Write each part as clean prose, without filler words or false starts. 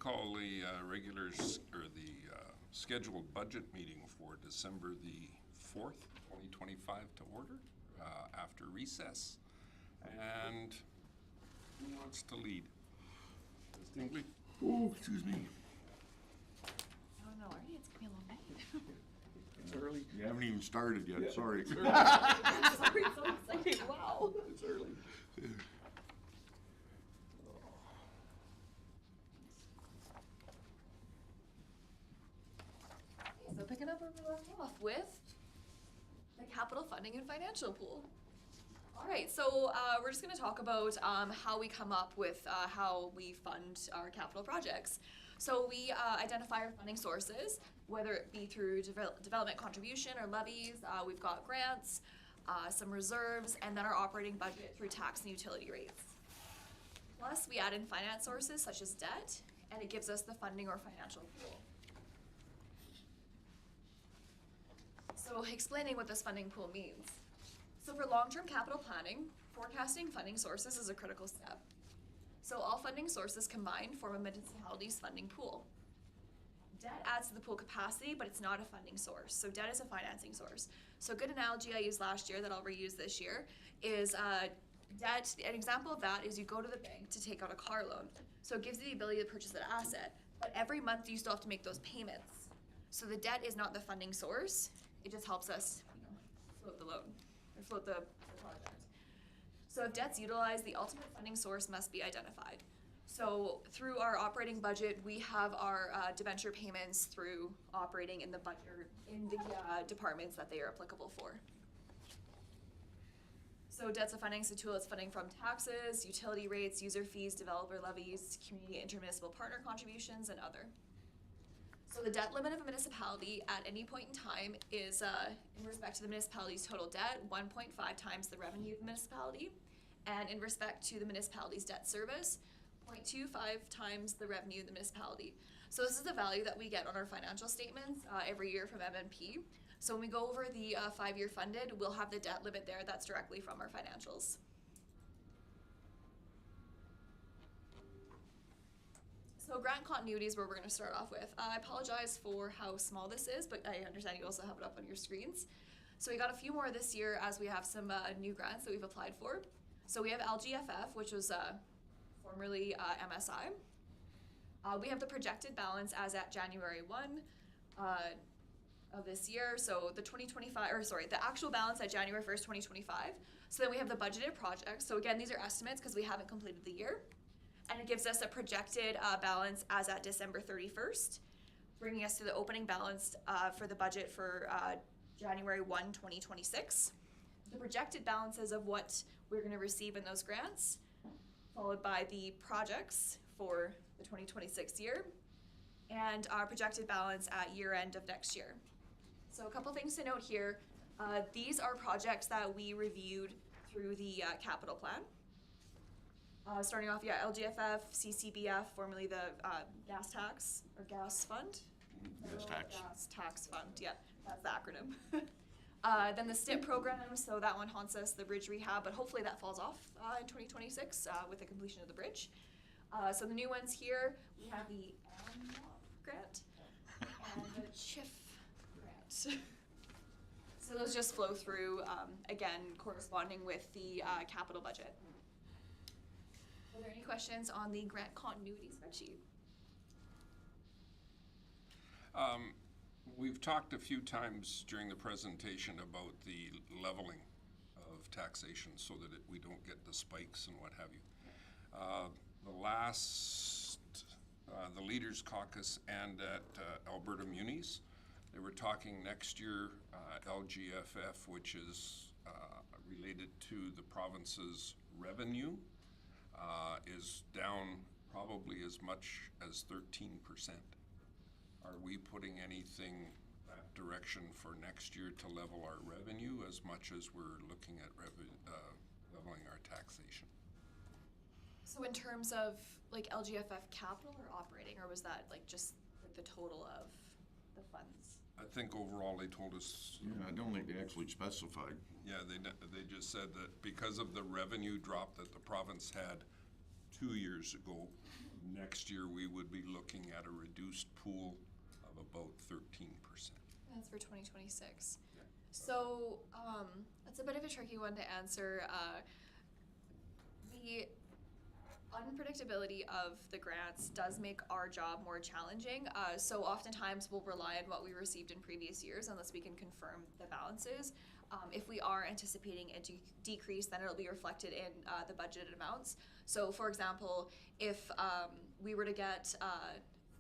call the scheduled budget meeting for December the 4th, 2025 to order after recess. And who wants to lead? Distinctly? Oh, excuse me. Oh no, already it's gonna be a long night. It's early. You haven't even started yet, Yeah. sorry. Sorry, so exciting, wow. It's early. So picking up where we left off with the capital funding and financial pool. All right, so we're just going to talk about how we come up with how we fund our capital projects. So we identify our funding sources, whether it be through development contribution or levies. We've got grants, some reserves, and then our operating budget through tax and utility rates. Plus, we add in finance sources such as debt, and it gives us the funding or financial pool. So explaining what this funding pool means. So for long-term capital planning, forecasting funding sources is a critical step. So all funding sources combined form a municipality's funding pool. Debt adds to the pool capacity, but it's not a funding source. So debt is a financing source. So a good analogy I used last year that I'll reuse this year is debt. An example of that is you go to the bank to take out a car loan. So it gives you the ability to purchase an asset, but every month you still have to make those payments. So the debt is not the funding source. It just helps us, float the loan. Or float the project. So if debt's utilized, the ultimate funding source must be identified. So through our operating budget, we have our debenture payments through operating in the budget, in the departments that they are applicable for. So debt's a financing tool. It's funding from taxes, utility rates, user fees, developer levies, community intermunicipal partner contributions, and other. So the debt limit of a municipality at any point in time is, in respect to the municipality's total debt, 1.5 times the revenue of the municipality. And in respect to the municipality's debt service, 0.25 times the revenue of the municipality. So this is the value that we get on our financial statements every year from MNP. So when we go over the 5-year funded, we'll have the debt limit there that's directly from our financials. So grant continuity is where we're going to start off with. I apologize for how small this is, but I understand you also have it up on your screens. So we got a few more this year as we have some new grants that we've applied for. So we have LGFF, which was formerly MSI. We have the projected balance as at January 1 of this year. So the the actual balance at January 1st, 2025. So then we have the budgeted projects. So again, these are estimates because we haven't completed the year. And it gives us a projected balance as at December 31st, bringing us to the opening balance for the budget for January 1, 2026. The projected balances of what we're going to receive in those grants, followed by the projects for the 2026 year, and our projected balance at year end of next year. So a couple things to note here. These are projects that we reviewed through the capital plan. Starting off, LGFF, CCBF, formerly the gas tax or gas fund. Gas tax fund, yeah, that's the acronym. Then the STIP program, so that one haunts us, the bridge rehab, but hopefully that falls off in 2026 with the completion of the bridge. So the new ones here, we have the AMWOP grant and the CHIF grant. So those just flow through, again, corresponding with the capital budget. Are there any questions on the grant continuity spreadsheet? We've talked a few times during the presentation about the leveling of taxation so that we don't get the spikes and what have you. The Leaders Caucus and at Alberta Munis, they were talking next year LGFF, which is related to the province's revenue, is down probably as much as 13%. Are we putting anything that direction for next year to level our revenue as much as we're looking at leveling our taxation? So in terms of like LGFF capital or operating, or was that like just like the total of the funds? I think overall they told us. Yeah, I don't think they actually specified. Yeah, they just said that because of the revenue drop that the province had 2 years ago, Next year, we would be looking at a reduced pool of about 13%. That's for 2026. So, that's a bit of a tricky one to answer. The unpredictability of the grants does make our job more challenging. So oftentimes we'll rely on what we received in previous years unless we can confirm the balances. If we are anticipating a decrease, then it'll be reflected in the budgeted amounts. So for example, if we were to get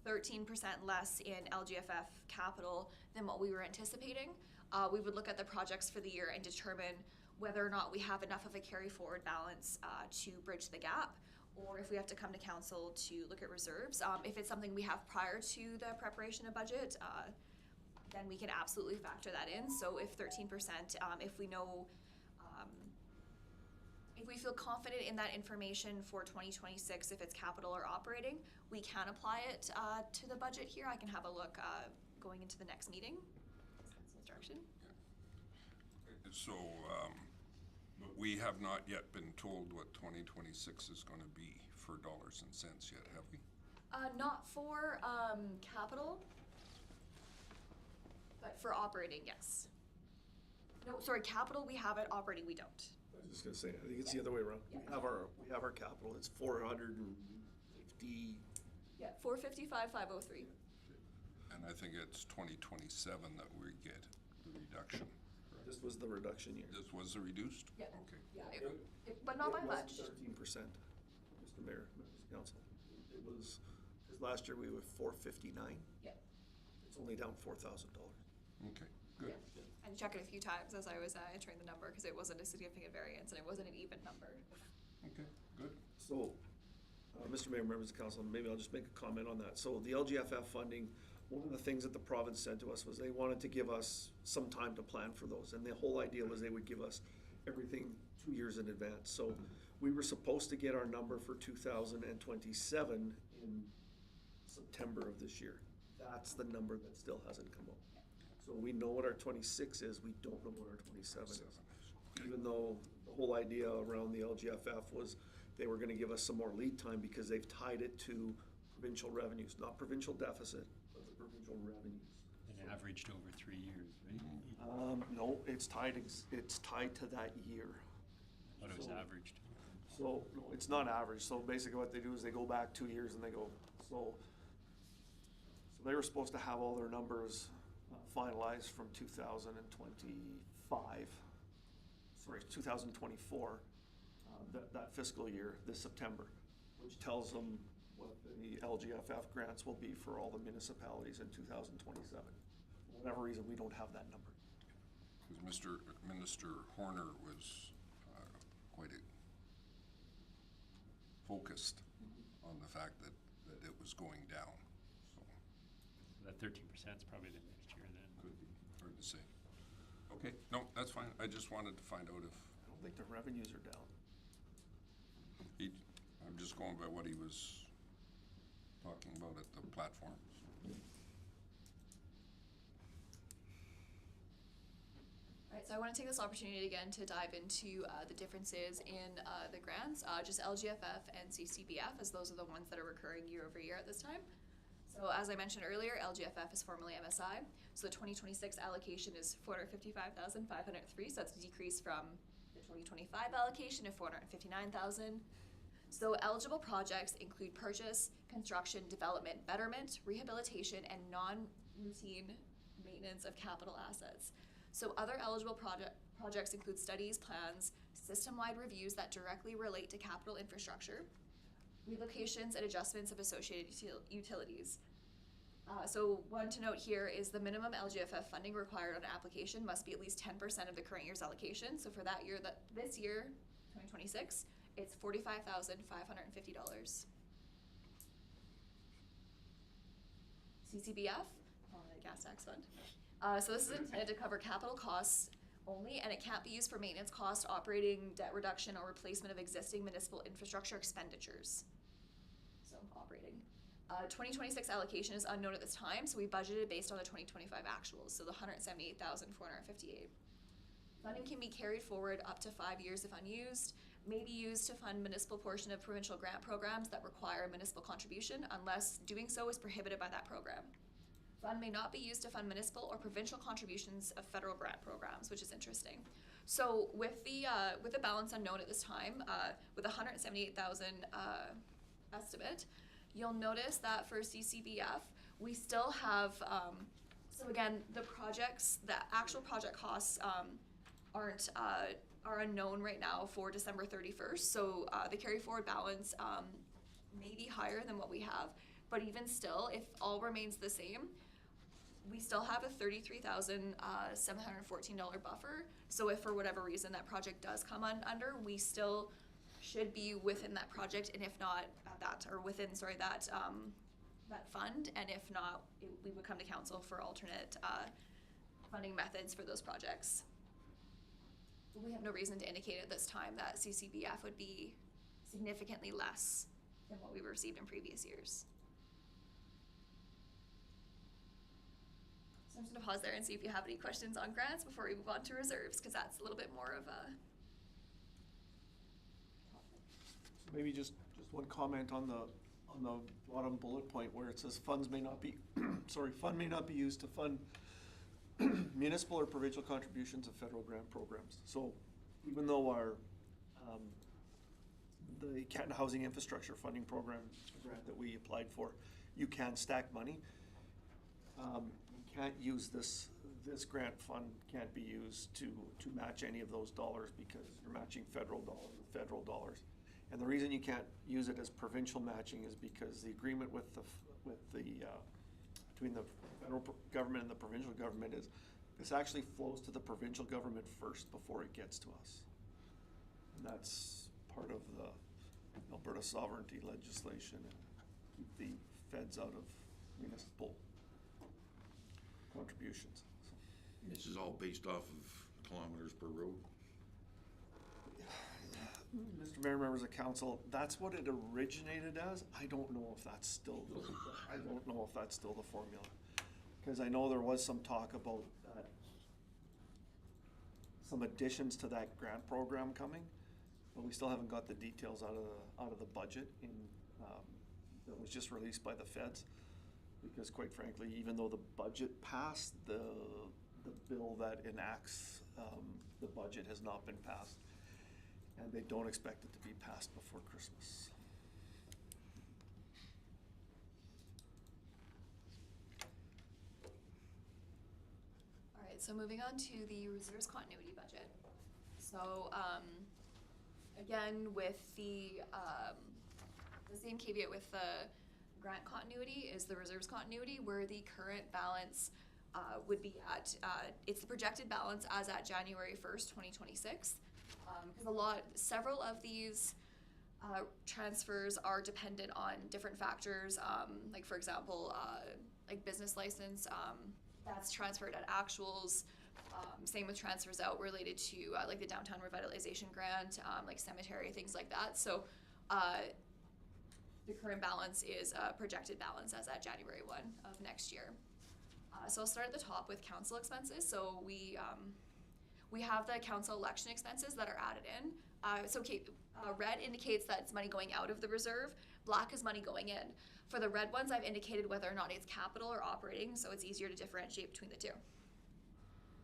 13% less in LGFF capital than what we were anticipating, we would look at the projects for the year and determine whether or not we have enough of a carry forward balance to bridge the gap, or if we have to come to council to look at reserves. If it's something we have prior to the preparation of budget, then we can absolutely factor that in. So if 13%, if we know, if we feel confident in that information for 2026, if it's capital or operating, we can apply it to the budget here. I can have a look going into the next meeting. Council's direction. So, but we have not yet been told what 2026 is going to be for dollars and cents yet, have we? Not for capital, but for operating, yes. No, sorry, capital we have it, operating we don't. I was just gonna say, I think it's the other way around. Yeah. We have our capital, it's 450. Yeah, 455, 503. And I think it's 2027 that we get the reduction. This was the reduction year. This was the reduced? Yeah. Okay. Yeah, but not by much. 13%, Mr. Mayor, members of council. It was, because last year we were 459. Yeah. It's only down $4,000. Okay, good. Yeah. And check it a few times as I was entering the number because it wasn't a significant variance and it wasn't an even number. Okay, good. So, Mr. Mayor, members of council, maybe I'll just make a comment on that. So the LGFF funding, one of the things that the province said to us was they wanted to give us some time to plan for those. And the whole idea was they would give us everything 2 years in advance. So we were supposed to get our number for 2027 in September of this year. That's the number that still hasn't come up. So we know what our 26 is, we don't know what our 27 is. Even though the whole idea around the LGFF was they were gonna give us some more lead time because they've tied it to provincial revenues, not provincial deficit, but the provincial revenues. And averaged over 3 years, right? No, it's tied to that year. But it was So- averaged. So, no, it's not average, so basically what they do is they go back 2 years and they go, so they were supposed to have all their numbers finalized from 2025, sorry, 2024, that fiscal year, this September, which tells them what the LGFF grants will be for all the municipalities in 2027. For whatever reason, we don't have that number. Because Minister Horner was quite focused on the fact that it was going down. So That 13% is probably the next year then. could be hard to say. Okay, no, that's fine. I just wanted to find out if I don't think the revenues are down. I'm just going by what he was talking about at the platform. Alright, so I want to take this opportunity again to dive into the differences in the grants, just LGFF and CCBF, as those are the ones that are recurring year over year at this time. So as I mentioned earlier, LGFF is formerly MSI, so the 2026 allocation is 455,503, so that's a decrease from the 2025 allocation of 459,000. So eligible projects include purchase, construction, development, betterment, rehabilitation, and non-routine maintenance of capital assets. So other eligible projects include studies, plans, system-wide reviews that directly relate to capital infrastructure, relocations and adjustments of associated utilities. So one to note here is the minimum LGFF funding required on an application must be at least 10% of the current year's allocation. So for that year, this year, 2026, it's $45,550. CCBF, the gas tax fund. So this is intended to cover capital costs only, and it can't be used for maintenance cost, operating, debt reduction, or replacement of existing municipal infrastructure expenditures. So operating. 2026 allocation is unknown at this time, so we budgeted based on the 2025 actuals, so the $178,458. Funding can be carried forward up to 5 years if unused. may be used to fund municipal portion of provincial grant programs that require a municipal contribution unless doing so is prohibited by that program. Fund may not be used to fund municipal or provincial contributions of federal grant programs, which is interesting. So with the balance unknown at this time, with $178,000 estimate, you'll notice that for CCBF, we still have, so again, the actual project costs are unknown right now for December 31st. So the carry forward balance may be higher than what we have, but even still, if all remains the same, we still have a $33,714 buffer. So if for whatever reason that project does come under, we still should be within that project, and if not at that, or within, sorry, that fund, and if not, we would come to council for alternate funding methods for those projects. We have no reason to indicate at this time that CCBF would be significantly less than what we've received in previous years. So I'm just gonna pause there and see if you have any questions on grants before we move on to reserves, because that's a little bit more of a Maybe just one comment on the bottom bullet point where it says funds may not be, fund may not be used to fund municipal or provincial contributions of federal grant programs. So even though our, the Canton Housing Infrastructure Funding Program grant that we applied for, you can stack money. You can't use this grant fund can't be used to match any of those dollars because you're matching federal dollars. And the reason you can't use it as provincial matching is because the agreement with between the federal government and the provincial government is this actually flows to the provincial government first before it gets to us. And that's part of the Alberta sovereignty legislation and keep the feds out of municipal contributions. This is all based off of kilometers per road. Mr. Mayor, members of council, that's what it originated as. I don't know if that's still the formula. Because I know there was some talk about some additions to that grant program coming, but we still haven't got the details out of the budget that was just released by the feds. Because quite frankly, even though the budget passed, the bill that enacts the budget has not been passed. And they don't expect it to be passed before Christmas. All right, so moving on to the reserves continuity budget. So again, with the same caveat with the grant continuity is the reserves continuity, where the current balance would be at, it's the projected balance as at January 1st, 2026. Because several of these transfers are dependent on different factors, like for example, like business license, that's transferred at actuals. Same with transfers out related to like the downtown revitalization grant, like cemetery, things like that. So the current balance is a projected balance as at January 1 of next year. So I'll start at the top with council expenses. So we have the council election expenses that are added in. Red indicates that it's money going out of the reserve. Black is money going in. For the red ones, I've indicated whether or not it's capital or operating, so it's easier to differentiate between the two.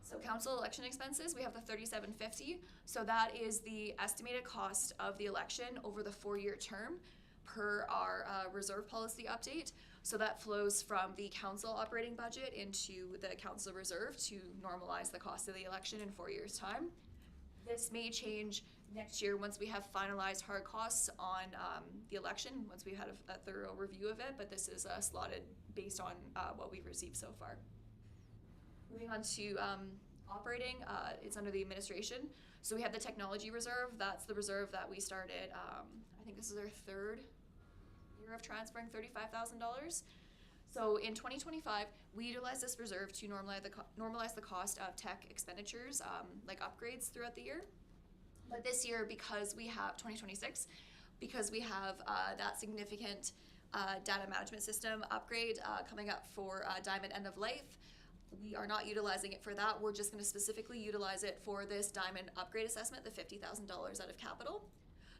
So council election expenses, we have the $37.50. So that is the estimated cost of the election over the 4-year term per our reserve policy update. So that flows from the council operating budget into the council reserve to normalize the cost of the election in 4 years' time. This may change next year once we have finalized hard costs on the election, once we've had a thorough review of it, but this is slotted based on what we've received so far. Moving on to operating, it's under the administration. So we have the technology reserve. That's the reserve that we started, I think this is our 3rd year of transferring $35,000. So in 2025, we utilized this reserve to normalize the cost of tech expenditures, like upgrades throughout the year. But this year, because we have 2026, because we have that significant data management system upgrade coming up for Diamond end of life, we are not utilizing it for that. We're just going to specifically utilize it for this Diamond upgrade assessment, the $50,000 out of capital.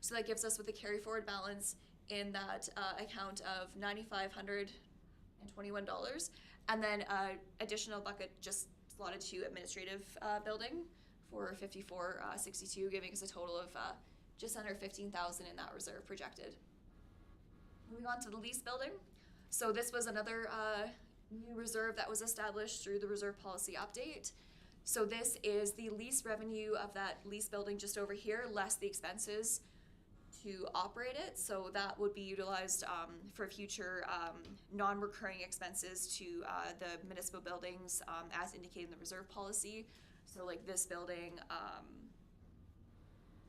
So that gives us with a carry forward balance in that account of $9,521, and then additional bucket just slotted to administrative building for 5462, giving us a total of just under 15,000 in that reserve projected. Moving on to the lease building. So this was another new reserve that was established through the reserve policy update. So this is the lease revenue of that lease building just over here, less the expenses to operate it. So that would be utilized for future non-recurring expenses to the municipal buildings as indicated in the reserve policy. So like this building,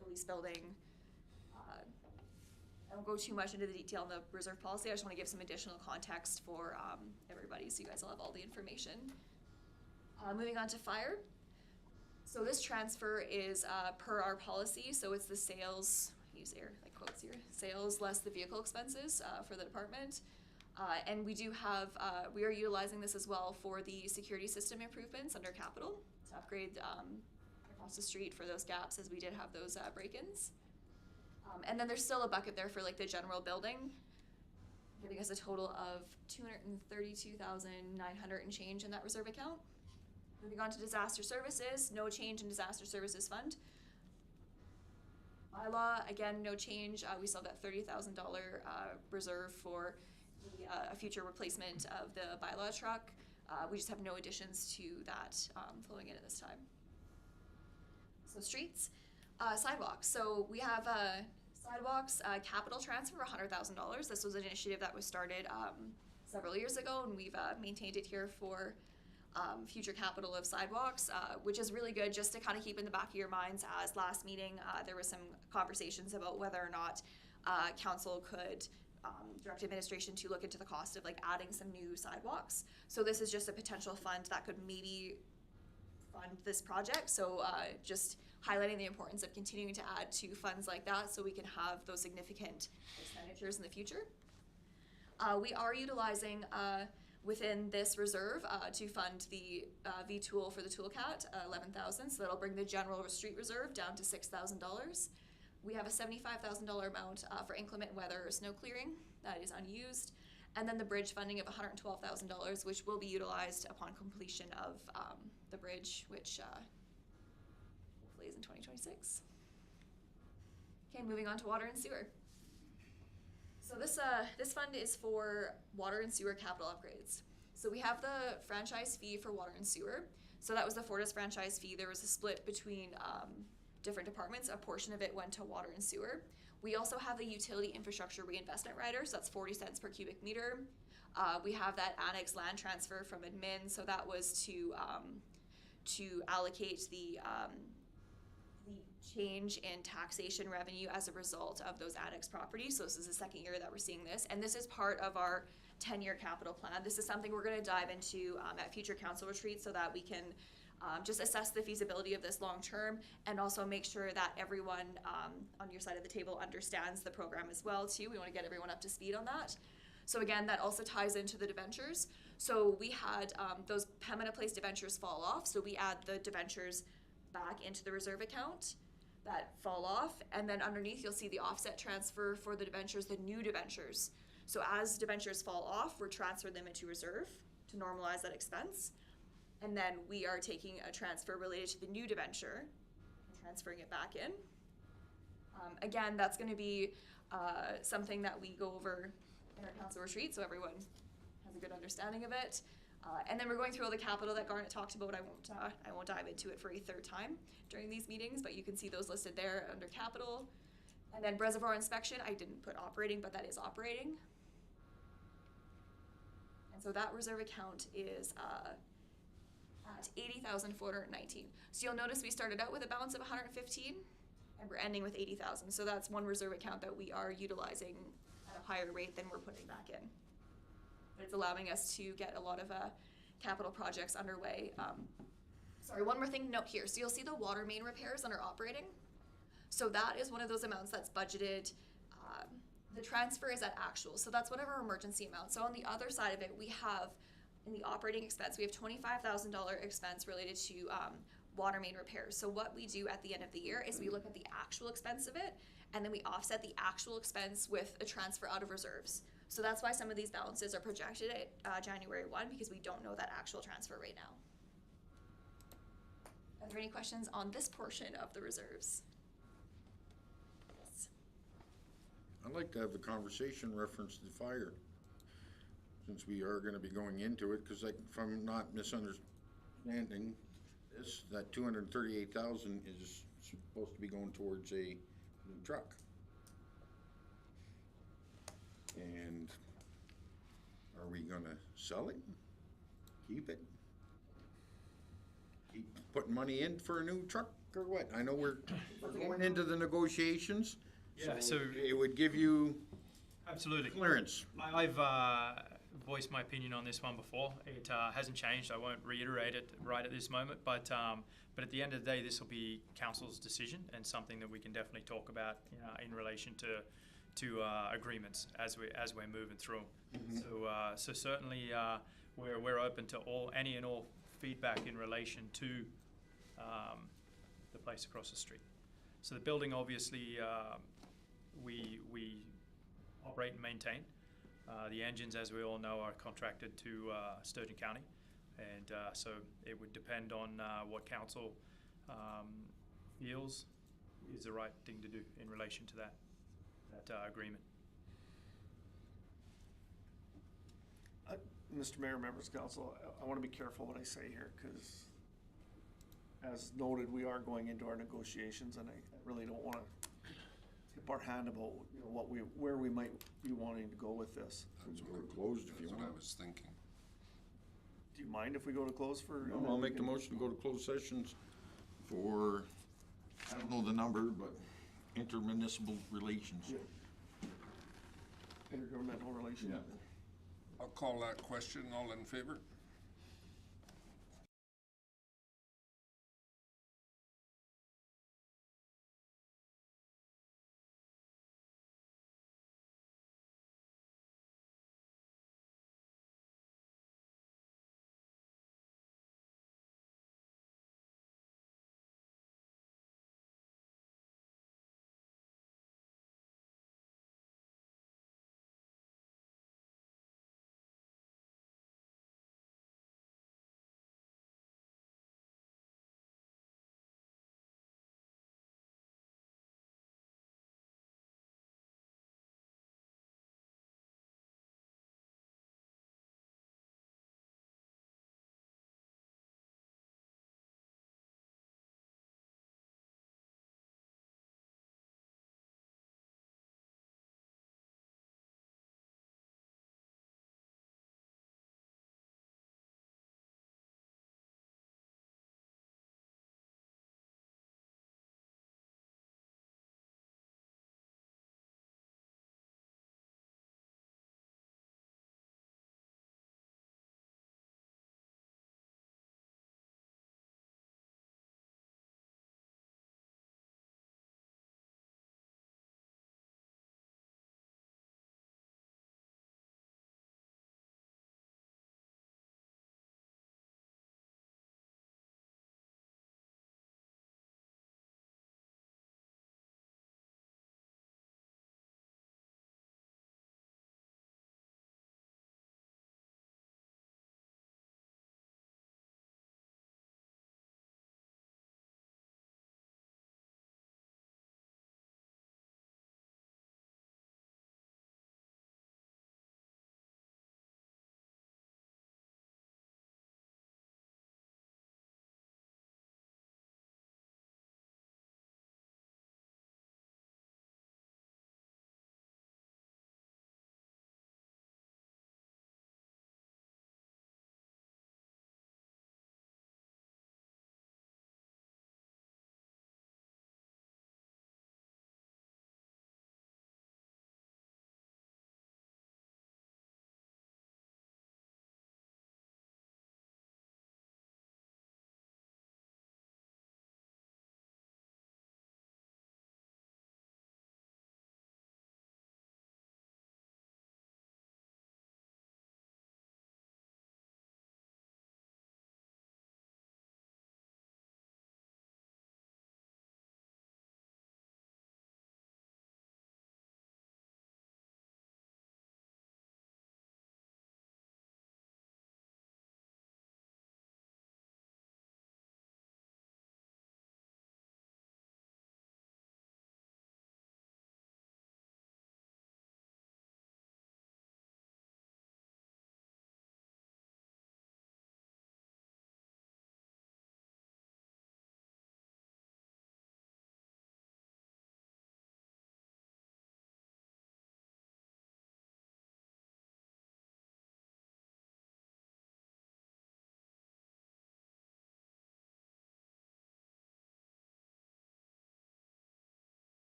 the lease building, I won't go too much into the detail in the reserve policy. I just want to give some additional context for everybody so you guys will have all the information. Moving on to fire. So this transfer is per our policy, so it's the sales, use air like quotes here, sales less the vehicle expenses for the department. And we do have, we are utilizing this as well for the security system improvements under capital to upgrade across the street for those gaps, as we did have those break-ins. And then there's still a bucket there for like the general building, giving us a total of $232,900 and change in that reserve account. Moving on to disaster services, no change in disaster services fund. Bylaw, again, no change. We still have that $30,000 reserve for the, a future replacement of the bylaw truck. We just have no additions to that flowing in at this time. So streets, sidewalks. So we have sidewalks capital transfer of $100,000. This was an initiative that was started several years ago, and we've maintained it here for future capital of sidewalks, which is really good just to kind of keep in the back of your minds, as last meeting there was some conversations about whether or not council could direct administration to look into the cost of like adding some new sidewalks. So this is just a potential fund that could maybe fund this project. So just highlighting the importance of continuing to add to funds like that so we can have those significant expenditures in the future. We are utilizing within this reserve to fund the V-tool for the toolcat, $11,000, so that'll bring the general street reserve down to $6,000. We have a $75,000 amount for inclement weather or snow clearing that is unused, and then the bridge funding of $112,000, which will be utilized upon completion of the bridge, which hopefully is in 2026. Okay, moving on to water and sewer. So this fund is for water and sewer capital upgrades. So we have the franchise fee for water and sewer. So that was the Fortis franchise fee. There was a split between different departments. A portion of it went to water and sewer. We also have the utility infrastructure reinvestment rider, so that's 40 cents per cubic meter. We have that annex land transfer from admin, so that was to allocate the change in taxation revenue as a result of those annex properties. So this is the second year that we're seeing this, and this is part of our 10-year capital plan. This is something we're going to dive into at future council retreats so that we can just assess the feasibility of this long term, and also make sure that everyone on your side of the table understands the program as well too. We want to get everyone up to speed on that. So again, that also ties into the debentures. So we had those Pembina Place debentures fall off, so we add the debentures back into the reserve account that fall off, and then underneath you'll see the offset transfer for the debentures, the new debentures. So as debentures fall off, we're transferring them into reserve to normalize that expense, and then we are taking a transfer related to the new debenture and transferring it back in. Again, that's going to be something that we go over in our council retreat, so everyone has a good understanding of it. And then we're going through all the capital that Garnet talked about. I won't dive into it for a third time during these meetings, but you can see those listed there under capital. And then reservoir inspection, I didn't put operating, but that is operating. And so that reserve account is at $80,419. So you'll notice we started out with a balance of 115, and we're ending with 80,000. So that's one reserve account that we are utilizing at a higher rate than we're putting back in. But it's allowing us to get a lot of capital projects underway. Sorry, one more thing to note here. So you'll see the water main repairs under operating. So that is one of those amounts that's budgeted. The transfer is at actual, so that's one of our emergency amounts. So on the other side of it, we have, in the operating expense, we have $25,000 expense related to water main repairs. So what we do at the end of the year is we look at the actual expense of it, and then we offset the actual expense with a transfer out of reserves. So that's why some of these balances are projected at January 1, because we don't know that actual transfer right now. Are there any questions on this portion of the reserves? Yes. I'd like to have the conversation reference to fire, since we are gonna be going into it, cause like, if I'm not misunderstanding this, that 238,000 is supposed to be going towards a new truck. And are we gonna sell it? Keep it? Keep putting money in for a new truck or what? I know we're going into the negotiations. Yeah, so- It would give you Absolutely. clearance. I've voiced my opinion on this one before. It hasn't changed. I won't reiterate it right at this moment, but at the end of the day, this will be council's decision and something that we can definitely talk about in relation to agreements as we're moving through. So certainly we're open to any and all feedback in relation to the place across the street. So the building, obviously, we operate and maintain. The engines, as we all know, are contracted to Sturgeon County, and so it would depend on what council feels is the right thing to do in relation to that agreement. Mr. Mayor, members of council, I want to be careful what I say here, because as noted, we are going into our negotiations, and I really don't want to tip our hand about, where we might be wanting to go with this. We're closed if you That's what I want. was thinking. Do you mind if we go to close for? No, I'll make the motion to go to closed sessions for, I don't know the number, but intermunicipal relations. Yeah. Intergovernmental relations. Yeah. I'll call that question. All in favor?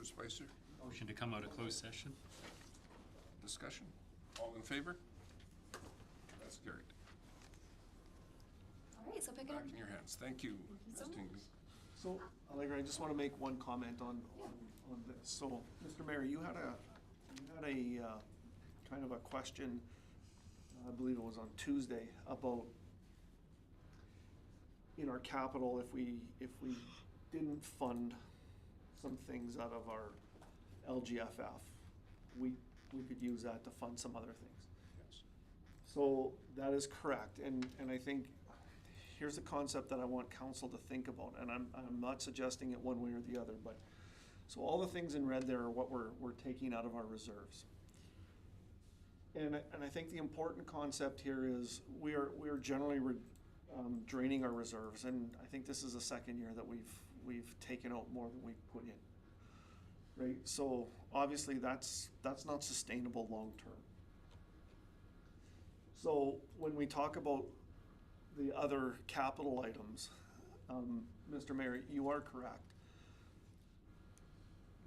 Counselor Spicer, Motion to come out of closed session? discussion? All in favor? That's carried. All right, so pick it up. Back in your hands. Thank you, Ms. so much. Tingley. So, Allegra, I just want to make one comment on this. So, Mr. Mayor, you had a kind of a question, I believe it was on Tuesday, about in our capital, if we didn't fund some things out of our LGFF, we could use that to fund some other things. Yes. So that is correct, and I think, here's a concept that I want council to think about, and I'm not suggesting it one way or the other, but, so all the things in red there are what we're taking out of our reserves. And I think the important concept here is we are generally draining our reserves, and I think this is the second year that we've taken out more than we've put in. Right, so obviously that's not sustainable long-term. So when we talk about the other capital items, Mr. Mayor, you are correct.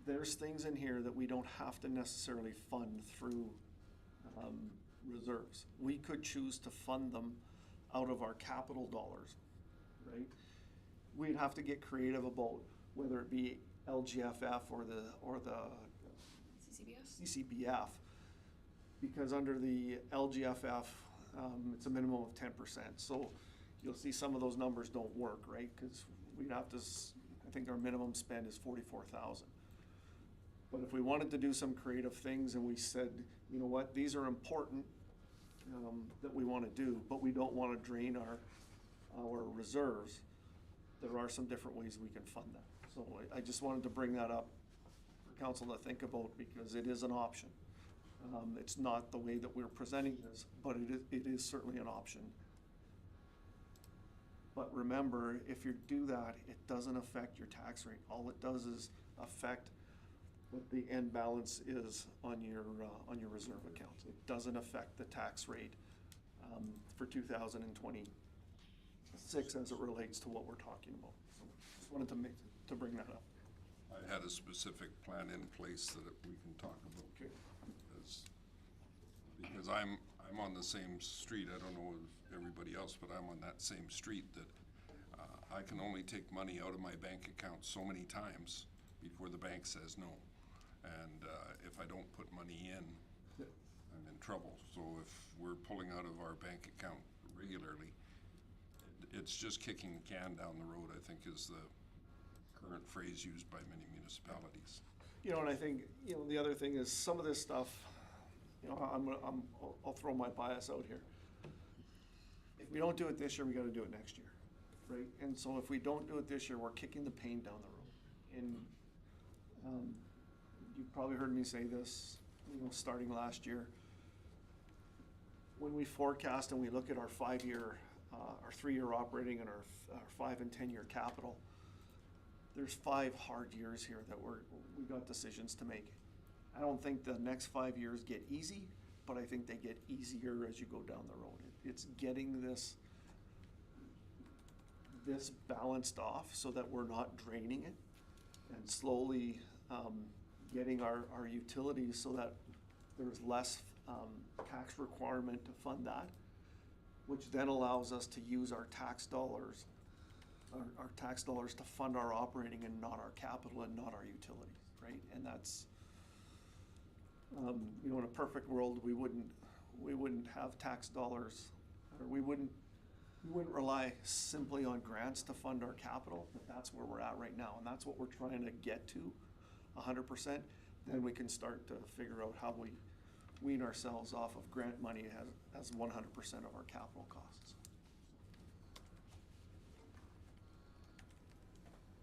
There's things in here that we don't have to necessarily fund through reserves. We could choose to fund them out of our capital dollars, right? We'd have to get creative about whether it be LGFF or the CCBS? CCBF, because under the LGFF, it's a minimum of 10%. So you'll see some of those numbers don't work, right? Because we'd have to, I think our minimum spend is 44,000. But if we wanted to do some creative things and we said, you know what, these are important that we want to do, but we don't want to drain our reserves, there are some different ways we can fund that. So I just wanted to bring that up for council to think about, because it is an option. It's not the way that we're presenting this, but it is certainly an option. But remember, if you do that, it doesn't affect your tax rate. All it does is affect what the end balance is on your reserve account. It doesn't affect the tax rate for 2026 as it relates to what we're talking about. So just wanted to bring that up. I had a specific plan in place that we can talk about. Okay. Because I'm on the same street, I don't know if everybody else, but I'm on that same street that I can only take money out of my bank account so many times before the bank says no. And if I don't put money in, I'm in trouble. So if we're pulling out of our bank account regularly, it's just kicking the can down the road, I think, is the current phrase used by many municipalities. You know, and I think, you know, the other thing is some of this stuff, you know, I'll throw my bias out here. If we don't do it this year, we gotta do it next year, right? And so if we don't do it this year, we're kicking the pain down the road. And you've probably heard me say this, you know, starting last year. When we forecast and we look at our 5-year, our 3-year operating and our 5 and 10-year capital, there's 5 hard years here that we got decisions to make. I don't think the next 5 years get easy, but I think they get easier as you go down the road. It's getting this balanced off so that we're not draining it, and slowly getting our utilities so that there's less tax requirement to fund that, which then allows us to use our tax dollars to fund our operating and not our capital and not our utilities, right? And that's, you know, in a perfect world, we wouldn't have tax dollars, or we wouldn't rely simply on grants to fund our capital, but that's where we're at right now, and that's what we're trying to get to, 100%. Then we can start to figure out how we wean ourselves off of grant money as 100% of our capital costs.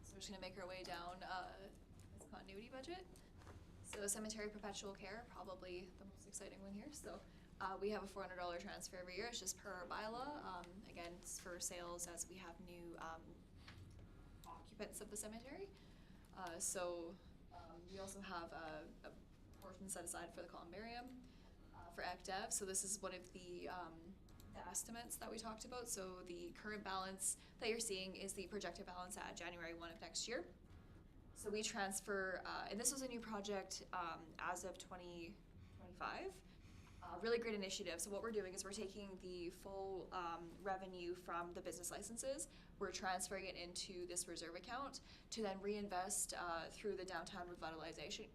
So we're just gonna make our way down this continuity budget. So cemetery perpetual care, probably the most exciting one here. So we have a $400 transfer every year. It's just per our bylaw. Again, it's for sales as we have new occupants of the cemetery. We also have a portion set aside for the columbarium for ECDEV. So this is one of the estimates that we talked about. So the current balance that you're seeing is the projected balance at January 1 of next year. So we transfer, and this was a new project as of 2025. Really great initiative. So what we're doing is we're taking the full revenue from the business licenses, we're transferring it into this reserve account to then reinvest through the downtown revitalization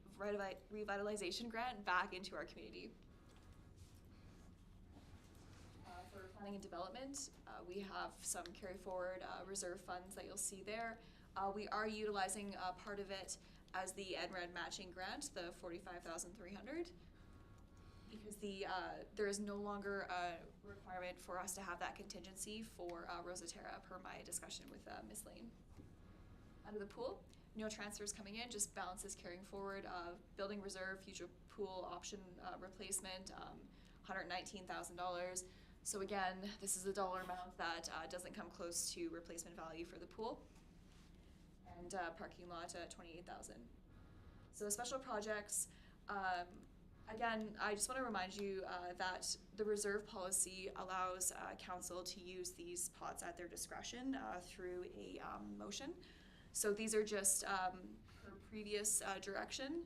grant back into our community. For planning and development, we have some carry forward reserve funds that you'll see there. We are utilizing part of it as the NRED matching grant, the $45,300, because there is no longer a requirement for us to have that contingency for Rosaterra per my discussion with Ms. Lane. Under the pool, no transfers coming in, just balances carrying forward, building reserve, future pool option replacement, $119,000. So again, this is a dollar amount that doesn't come close to replacement value for the pool. And parking lot at $28,000. So special projects, again, I just want to remind you that the reserve policy allows council to use these pots at their discretion through a motion. So these are just per previous direction.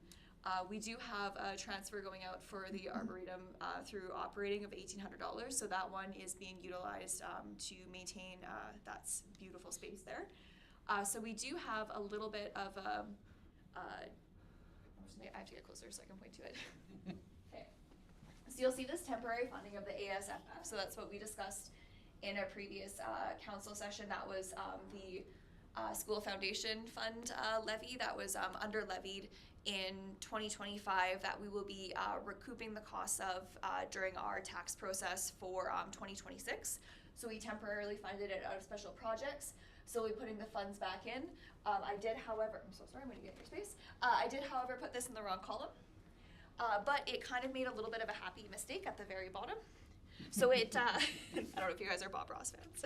We do have a transfer going out for the Arboretum through operating of $1,800. So that one is being utilized to maintain that beautiful space there. So we do have a little bit of a, I have to get closer so I can point to it. Okay. So you'll see this temporary funding of the ASFF. So that's what we discussed in a previous council session. That was the School Foundation Fund levy that was under levied in 2025 that we will be recouping the costs of during our tax process for 2026. So we temporarily funded it out of special projects. So we're putting the funds back in. I did, however, I'm so sorry, I'm gonna get your space. I did, however, put this in the wrong column, but it kind of made a little bit of a happy mistake at the very bottom. So it, I don't know if you guys are Bob Ross fans.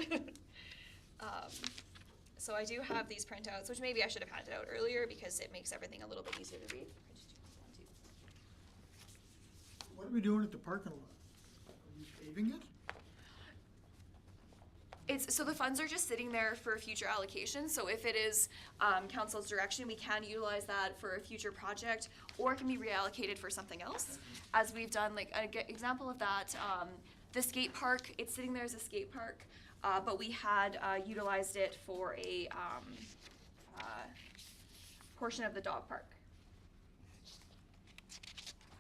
So I do have these printouts, which maybe I should have handed out earlier because it makes everything a little bit easier to read. What are we doing at the parking lot? Are we paving it? So the funds are just sitting there for future allocation. So if it is council's direction, we can utilize that for a future project, or it can be reallocated for something else. As we've done, like an example of that, the skate park, it's sitting there as a skate park, but we had utilized it for a portion of the dog park,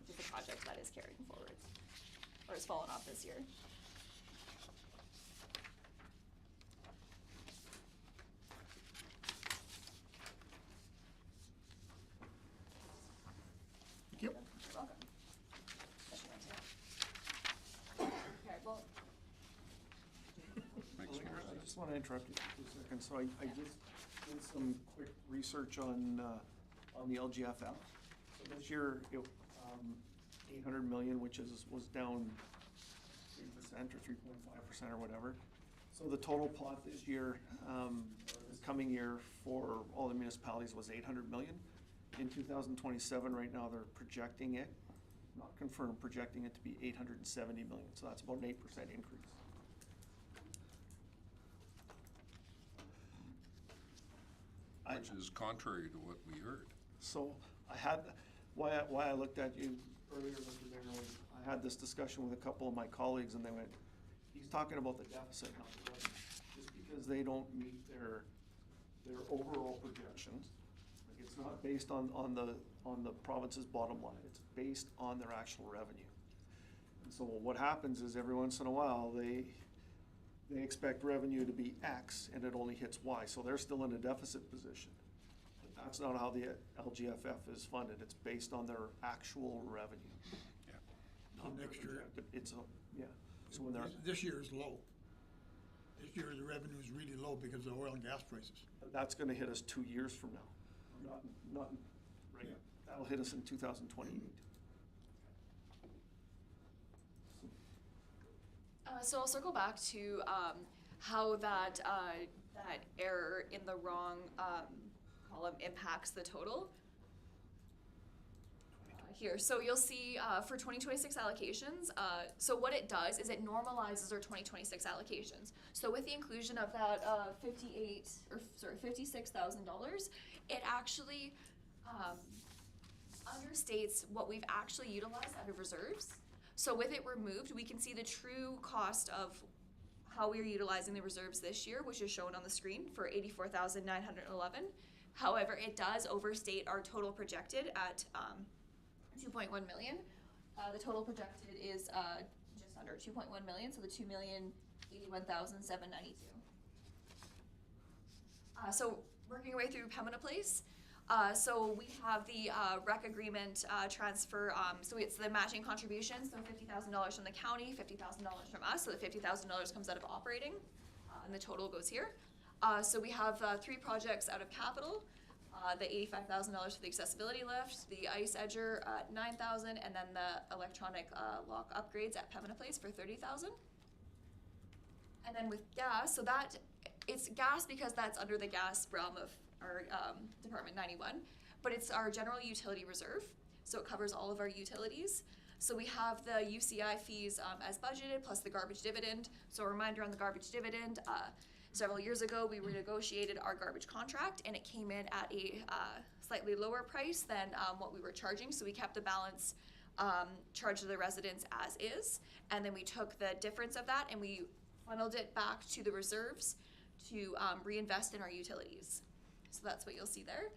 which is a project that is carrying forward, or has fallen off this year. Yep. You're welcome. Okay, well, Makes more I sense. just want to interrupt you for a second. So I just did some quick research on the LGFF. So this year, it, 800 million, which was down 3% or 3.5% or whatever. So the total pot this year, or this coming year for all the municipalities was 800 million. In 2027, right now, they're projecting it, not confirmed, projecting it to be 870 million. So that's about an 8% increase. Which is contrary to what we heard. So I had, why I looked at you earlier, Mr. Mayor, was I had this discussion with a couple of my colleagues and they went, he's talking about the deficit, not the revenue. Just because they don't meet their overall projections, like it's not based on the province's bottom line, it's based on their actual revenue. And so what happens is every once in a while, they expect revenue to be X and it only hits Y, so they're still in a deficit position. But that's not how the LGFF is funded, it's based on their actual revenue. Yeah. Not Next year. projected. It's a, yeah, so when they're, This year is low. This year, the revenue is really low because of oil and gas prices. that's gonna hit us 2 years from now. Not, right, that'll hit us in 2028. So I'll circle back to how that error in the wrong column impacts the total. here. So you'll see for 2026 allocations, so what it does is it normalizes our 2026 allocations. So with the inclusion of that $56,000, it actually understates what we've actually utilized out of reserves. So with it removed, we can see the true cost of how we are utilizing the reserves this year, which is shown on the screen for $84,911. However, it does overstate our total projected at 2.1 million. The total projected is just under 2.1 million, so the 2,081,792. So working our way through Pembina Place. So we have the rec agreement transfer. So it's the matching contributions. So $50,000 from the county, $50,000 from us. So the $50,000 comes out of operating, and the total goes here. So we have 3 projects out of capital. The $85,000 for the accessibility lift, the ice edger at $9,000, and then the electronic lock upgrades at Pembina Place for $30,000. And then with gas, so that it's gas because that's under the gas realm of our Department 91, but it's our general utility reserve, so it covers all of our utilities. So we have the UCI fees as budgeted, plus the garbage dividend. So a reminder on the garbage dividend, several years ago we renegotiated our garbage contract and it came in at a slightly lower price than what we were charging, so we kept the balance charged to the residents as is, and then we took the difference of that and we funneled it back to the reserves to reinvest in our utilities. So that's what you'll see there.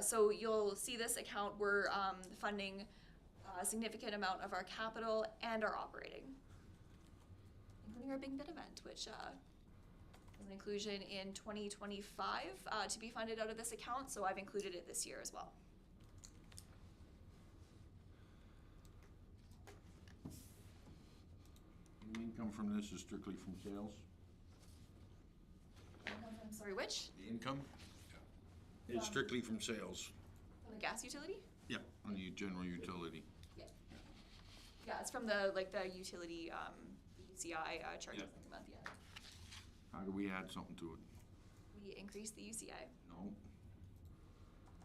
So you'll see this account, we're funding a significant amount of our capital and our operating, including our Big Bid event, which is an inclusion in 2025 to be funded out of this account, so I've included it this year as well. The income from this is strictly from sales? I'm sorry, which? The income? It's strictly from sales. From the gas utility? Yeah, on the general utility. Yeah, it's from the utility UCI charges Yeah. every month, yeah. How do we add something to it? We increase the UCI. No.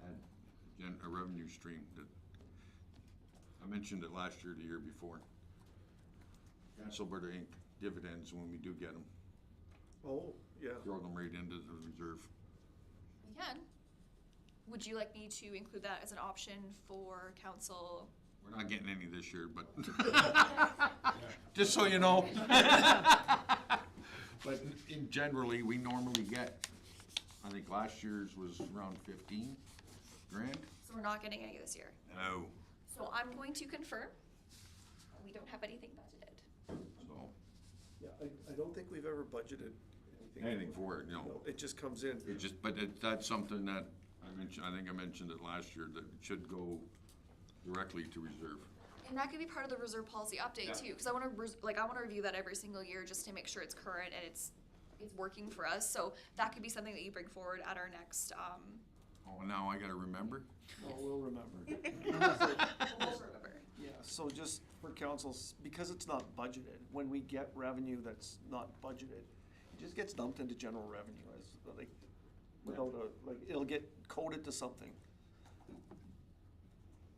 Add a revenue stream that, I mentioned it last year, the year before. Gas Alberta Inc. dividends, when we do get them, Oh, yeah. throw them right into the reserve. We can. Would you like me to include that as an option for council? We're not getting any this year, but just so you know. But in generally, we normally get, I think last year's was around 15 grand. So we're not getting any this year. No. So I'm going to confirm. We don't have anything budgeted. So, Yeah, I don't think we've ever budgeted anything for it, no. No, it just comes in. It just, but that's something that I mentioned, I think I mentioned it last year, that it should go directly to reserve. And that could be part of the reserve policy update too, because I want to review that every single year just to make sure it's current and it's working for us. So that could be something that you bring forward at our next. Oh, now I gotta remember? Oh, we'll remember. We'll remember. Yeah, so just for councils, because it's not budgeted, when we get revenue that's not budgeted, it just gets dumped into general revenue as, like, without it'll get coded to something.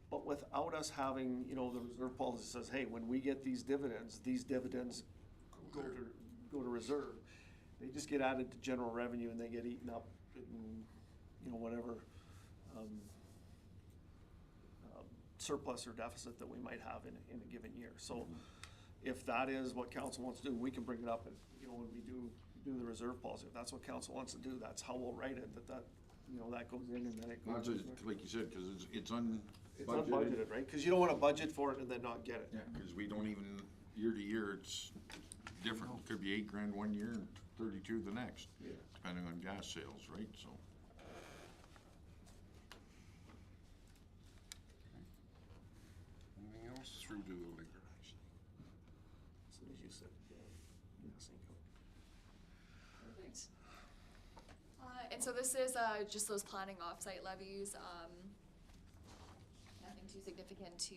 But without us having, the reserve policy says, hey, when we get these dividends go to reserve. They just get added to general revenue and they get eaten up in, whatever, surplus or deficit that we might have in a given year. So if that is what council wants to do, we can bring it up and, when we do the reserve policy. If that's what council wants to do, that's how we'll write it, that goes in and then it Not goes. just, like you said, cause it's It's unbudgeted, right? Because you don't want to budget for it and then not get it. Yeah, cause we don't even, year to year, it's different. It could be 8 grand one year and 32 the next, Yeah. depending on gas sales, right, so. Anything else through to the liquor? As soon as you said, yes, income. Perfect. And so this is just those planning off-site levies. Nothing too significant to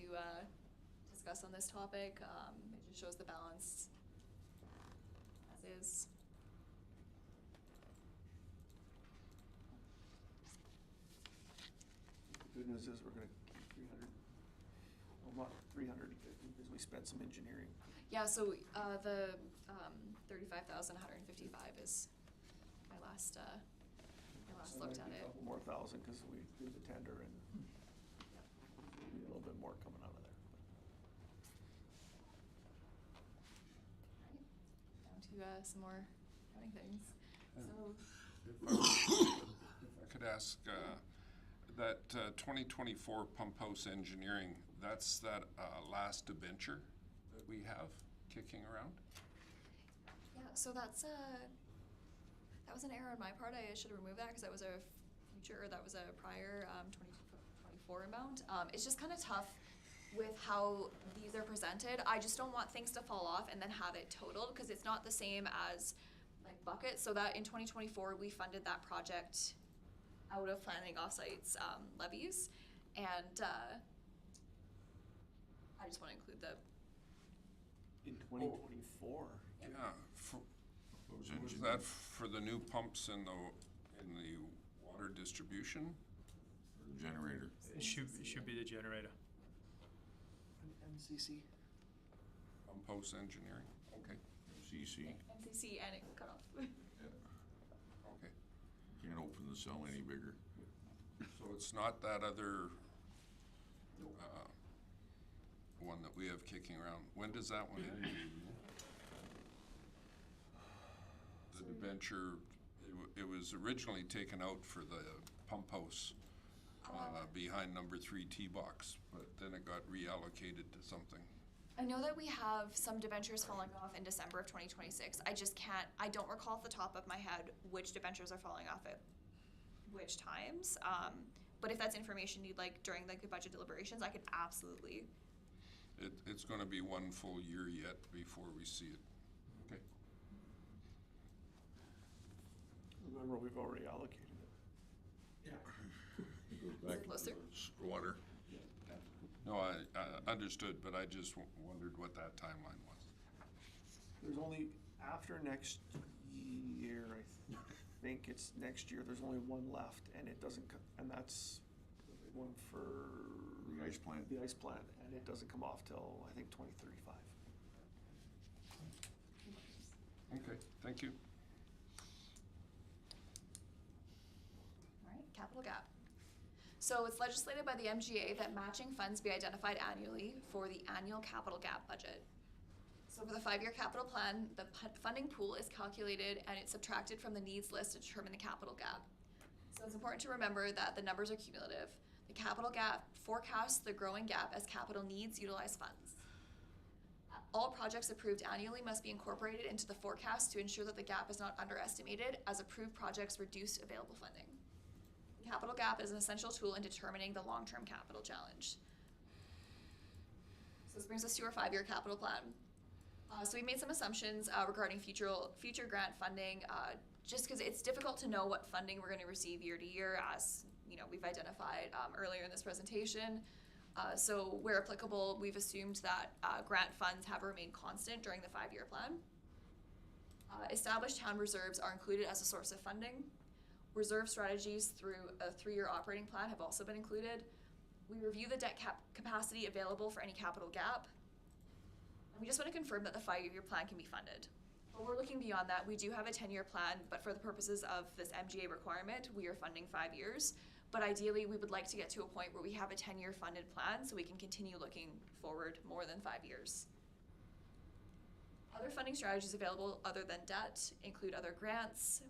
discuss on this topic. It just shows the balance as is. The good news is we're gonna keep 300 not 350, because we spent some engineering. Yeah, so, the, 35,155 is my last So looked might at be it. A couple more thousand, because we did the tender and maybe a little bit more coming out of there. Down to, some more counting things. So, If I could ask, that 2024 pump house engineering, that's that last debenture that we have kicking around? yeah, so that's that was an error on my part. I should have removed that because that was a future, or that was a prior 2024 amount. It's just kind of tough with how these are presented. I just don't want things to fall off and then have it totaled, because it's not the same as like buckets. So that in 2024 we funded that project out of planning offsites levies, and I just want to include the In 2024? Yeah, Those is engines. that for the new pumps in the water distribution? Generator. It should be the generator. MCC? Pump house engineering, okay, CC. MCC, and it cut off. okay. Can't open the cell any bigger. So it's not that other one that we have kicking around. When does that one end? The debenture, it was originally taken out for the pump house behind number 3 T-box, but then it got reallocated to something. I know that we have some debentures falling off in December of 2026. I don't recall off the top of my head which debentures are falling off at which times. But if that's information you'd like during like the budget deliberations, I could absolutely. It's gonna be one full year yet before we see it. Okay. Remember, we've already allocated it. It goes back to Closer? the water. No, I understood, but I just wondered what that timeline was. There's only, after next year, I think it's next year, there's only one left, and it doesn't, and that's the big one for. The ice plant. The ice plant, and it doesn't come off till, I think, 2035. Okay, thank you. All right, capital gap. So it's legislated by the MGA that matching funds be identified annually for the annual capital gap budget. So for the 5-year capital plan, the funding pool is calculated and it's subtracted from the needs list to determine the capital gap. So it's important to remember that the numbers are cumulative. The capital gap forecasts the growing gap as capital needs utilize funds. All projects approved annually must be incorporated into the forecast to ensure that the gap is not underestimated as approved projects reduce available funding. The capital gap is an essential tool in determining the long-term capital challenge. So this brings us to our 5-year capital plan. So we made some assumptions regarding future grant funding, just because it's difficult to know what funding we're going to receive year to year, as you know we've identified earlier in this presentation. So where applicable, we've assumed that grant funds have remained constant during the 5-year plan. Established town reserves are included as a source of funding. Reserve strategies through a 3-year operating plan have also been included. We review the debt capacity available for any capital gap. And we just want to confirm that the 5-year plan can be funded. But we're looking beyond that. We do have a 10-year plan, but for the purposes of this MGA requirement, we are funding 5 years. But ideally, we would like to get to a point where we have a 10-year funded plan so we can continue looking forward more than 5 years. Other funding strategies available other than debt include other grants,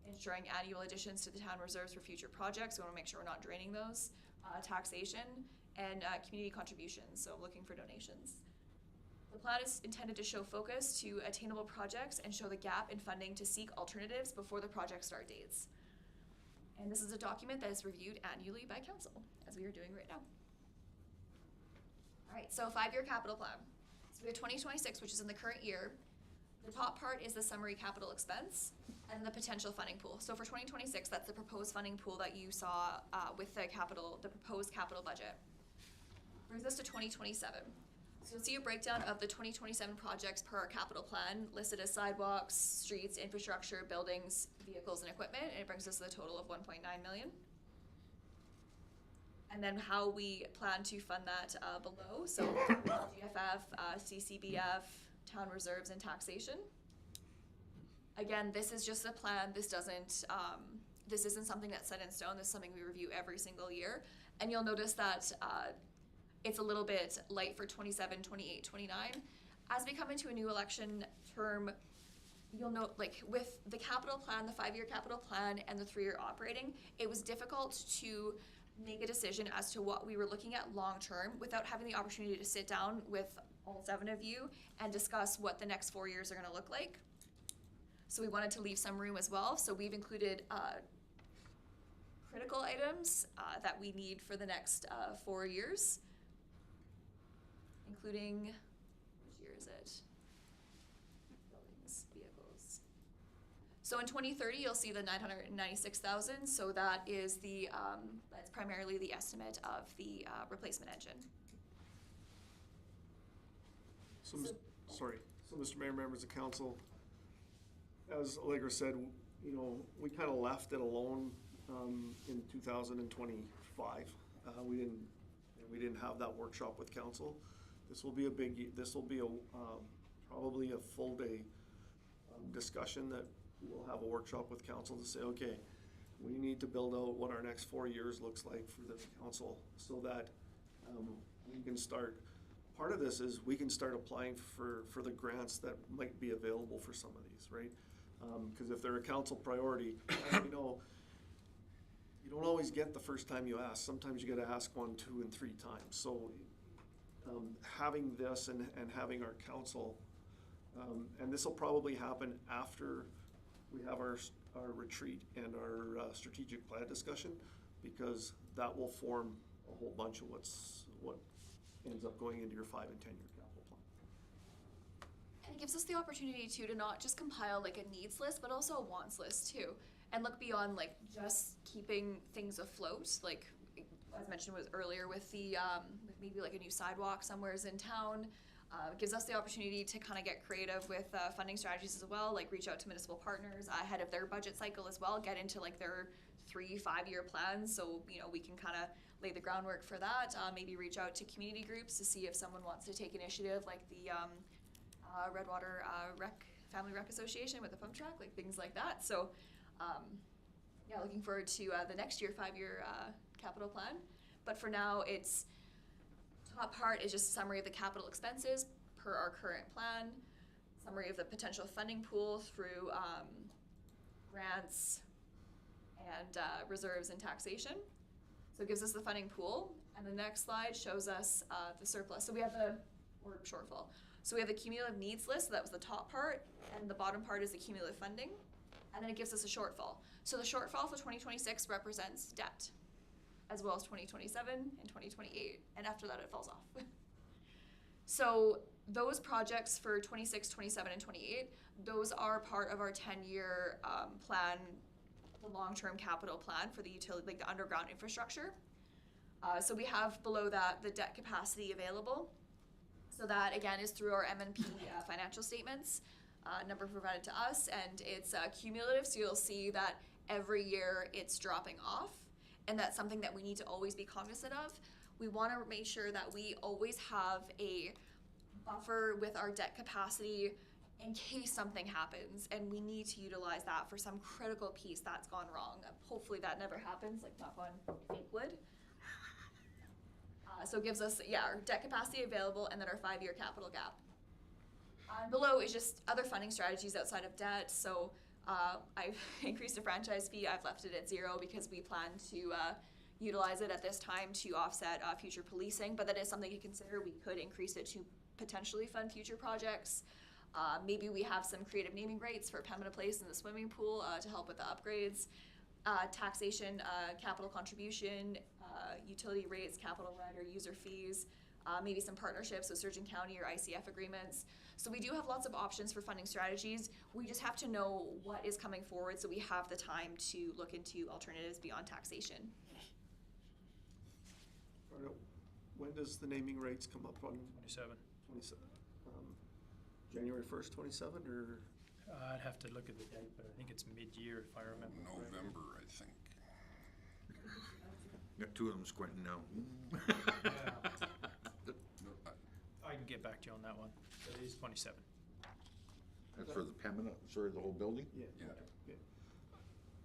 ensuring annual additions to the town reserves for future projects. We want to make sure we're not draining those, taxation, and community contributions, so looking for donations. The plan is intended to show focus to attainable projects and show the gap in funding to seek alternatives before the project start dates. And this is a document that is reviewed annually by council, as we are doing right now. All right, so 5-year capital plan. So we have 2026, which is in the current year. The top part is the summary capital expense and the potential funding pool. So for 2026, that's the proposed funding pool that you saw with the proposed capital budget. Brings us to 2027. So you'll see a breakdown of the 2027 projects per our capital plan, listed as sidewalks, streets, infrastructure, buildings, vehicles, and equipment, and it brings us to the total of 1.9 million. And then how we plan to fund that below. So GFF, CCBF, town reserves, and taxation. Again, this is just a plan. This isn't something that's set in stone. This is something we review every single year. And you'll notice that it's a little bit light for 27, 28, 29. As we come into a new election term, you'll note, like, with the capital plan, the 5-year capital plan, and the 3-year operating, it was difficult to make a decision as to what we were looking at long-term without having the opportunity to sit down with all 7 of you and discuss what the next 4 years are gonna look like. So we wanted to leave some room as well. So we've included critical items that we need for the next 4 years, including, which year is it? Buildings, vehicles. So in 2030, you'll see the 996,000. So that is that's primarily the estimate of the replacement engine. So, Mr. Mayor, members of council, as Allegra said, you know, we kind of left it alone in 2025. We didn't have that workshop with council. This will be probably a full day discussion that we'll have a workshop with council to say, okay, we need to build out what our next 4 years looks like for the council so that we can start. Part of this is we can start applying for the grants that might be available for some of these, right? Because if they're a council priority, you know, you don't always get the first time you ask. Sometimes you got to ask 1, 2, and 3 times. So having this and having our council, and this will probably happen after we have our retreat and our strategic plan discussion, because that will form a whole bunch of what ends up going into your 5 and 10-year capital plan. And it gives us the opportunity too to not just compile like a needs list, but also a wants list too, and look beyond like just keeping things afloat. Like as mentioned earlier with the with maybe like a new sidewalk somewheres in town. It gives us the opportunity to kind of get creative with funding strategies as well, like reach out to municipal partners ahead of their budget cycle as well, get into like their 3-5-year plans, so you know we can kind of lay the groundwork for that. Maybe reach out to community groups to see if someone wants to take initiative, like the Redwater Family Rec Association with the pump track, like things like that. So yeah, looking forward to the next year 5-year capital plan. But for now, it's top part is just a summary of the capital expenses per our current plan, summary of the potential funding pool through grants and reserves and taxation. So it gives us the funding pool, and the next slide shows us the surplus. So we have or shortfall. So we have the cumulative needs list, so that was the top part, and the bottom part is the cumulative funding, and then it gives us a shortfall. So the shortfall for 2026 represents debt, as well as 2027 and 2028, and after that it falls off. So those projects for 26, 27, and 28, those are part of our 10-year plan, the long-term capital plan for the utility, like the underground infrastructure. So we have below that the debt capacity available. So that again is through our M&P financial statements, number provided to us, and it's cumulative, so you'll see that every year it's dropping off. And that's something that we need to always be cognizant of. We want to make sure that we always have a buffer with our debt capacity in case something happens, and we need to utilize that for some critical piece that's gone wrong. Hopefully that never happens, like knock on fake wood. So it gives us, yeah, our debt capacity available and then our 5-year capital gap. Below is just other funding strategies outside of debt. So I've increased the franchise fee. I've left it at 0 because we plan to utilize it at this time to offset future policing, but that is something to consider. We could increase it to potentially fund future projects. Maybe we have some creative naming rights for Pembina Place and the swimming pool to help with the upgrades. Taxation, capital contribution, utility rates, capital rent or user fees, maybe some partnerships with Sturgeon County or ICF agreements. So we do have lots of options for funding strategies. We just have to know what is coming forward so we have the time to look into alternatives beyond taxation. When does the naming rates come up on? 27. 27. January 1st, 27, or? I'd have to look at the date, but I think it's mid-year if I remember correctly. November, I think. Got two of them squinting now. I can get back to you on that one. It is 27. That's for the Pembina, sorry, the whole building? Yeah. Yeah.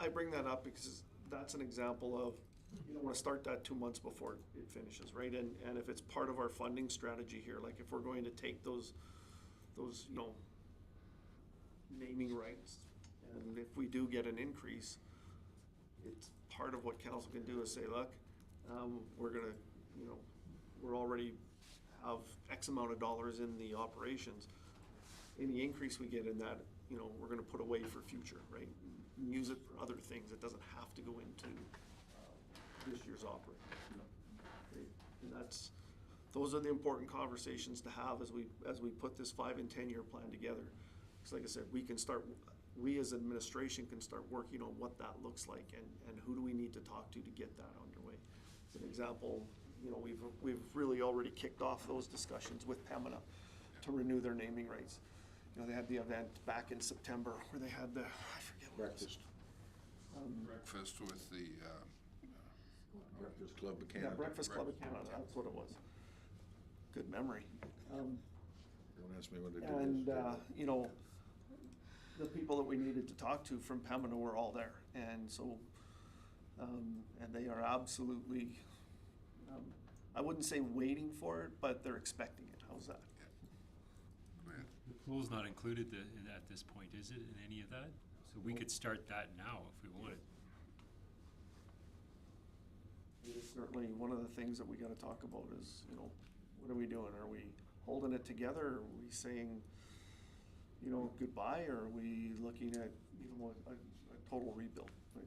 I bring that up because that's an example of, you don't wanna start that 2 months before it finishes, right? And if it's part of our funding strategy here, like if we're going to take those, you know, naming rights, and if we do get an increase, it's part of what council can do is say, look, we're gonna, you know, we're already have X amount of dollars in the operations. Any increase we get in that, you know, we're gonna put away for future, right? Use it for other things. It doesn't have to go into this year's operating. Right? And those are the important conversations to have as we put this 5 and 10 year plan together. Because like I said, we as administration can start working on what that looks like and who do we need to talk to get that underway. As an example, you know, we've really already kicked off those discussions with Pembina to renew their naming rights. You know, they had the event back in September where they had I forget what it was. Breakfast with the, Breakfast Club of Yeah, Canada. Breakfast Club of Canada, that's what it was. Good memory. Don't ask me what it is. And, you know, the people that we needed to talk to from Pembina were all there. And so, and they are absolutely, I wouldn't say waiting for it, but they're expecting it. How's that? go ahead. The pool's not included at this point, is it, in any of that? So we could start that now if we wanted. It's certainly one of the things that we gotta talk about is, you know, what are we doing? Are we holding it together? Are we saying, you know, goodbye? Or are we looking at, you know, a total rebuild? Right? I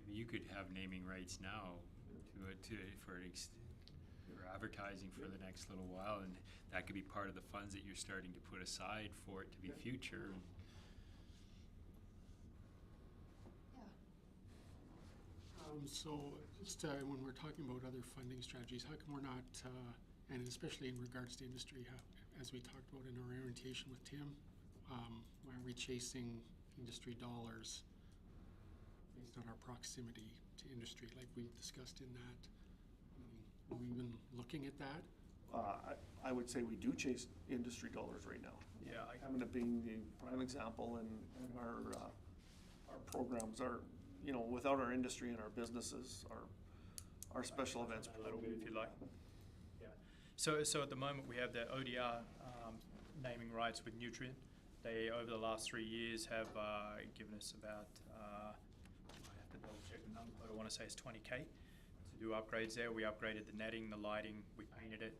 mean, you could have naming rights now for advertising for the next little while, and that could be part of the funds that you're starting to put aside for it to be future. Yeah. So just when we're talking about other funding strategies, how come we're not, and especially in regards to industry, as we talked about in our orientation with Tim, why are we chasing industry dollars based on our proximity to industry, like we discussed in that? Are we even looking at that? I would say we do chase industry dollars right now. Yeah, Pembina being the prime example, and our programs are, you know, without our industry and our businesses, our special events. a little bit if you like. Yeah. So at the moment we have the ODR naming rights with Nutrient. They over the last 3 years have given us about I have to double check the number, but I want to say it's 20K to do upgrades there. We upgraded the netting, the lighting, we painted it.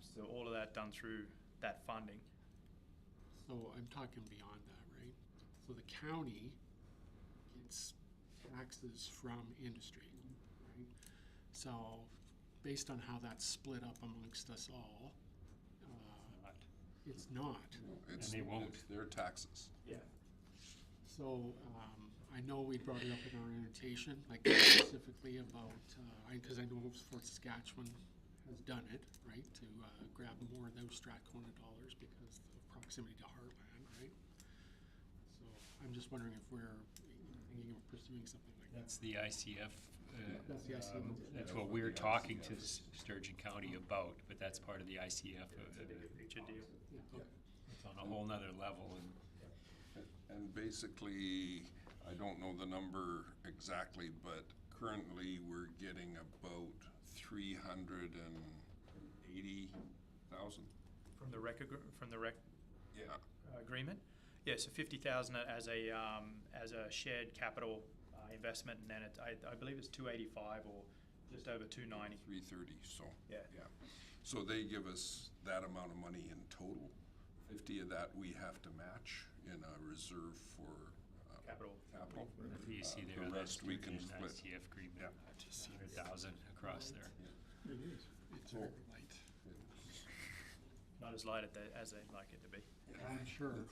So all of that done through that funding. So I'm talking beyond that, right? So the county gets taxes from industry, right? So based on how that's split up amongst us all, it's not. It's, they won't. it's their taxes. Yeah. So I know we brought it up in our orientation, like specifically about, because I know Fort Saskatchewan has done it, right, to grab more of those Strathcona dollars because of proximity to Heartland, right? So I'm just wondering if we're thinking of pursuing something like that. That's the ICF. That's the ICF. That's what we're talking to Sturgeon County about, but that's part of the ICF. Picture deal. Yeah, okay. It's on a whole nother level. And basically, I don't know the number exactly, but currently we're getting about 380,000. From the rec Yeah. agreement. Yeah, so 50,000 as a shared capital investment, and then I believe it's 285 or just over 290. 330, so. Yeah. So they give us that amount of money in total. 50 of that we have to match in a reserve for Capital. You see there, The that rest we can Sturgeon split. ICF agreement, Yeah. 100,000 across there. It is. It's very light. Not as light as they'd like it to be. I'm sure.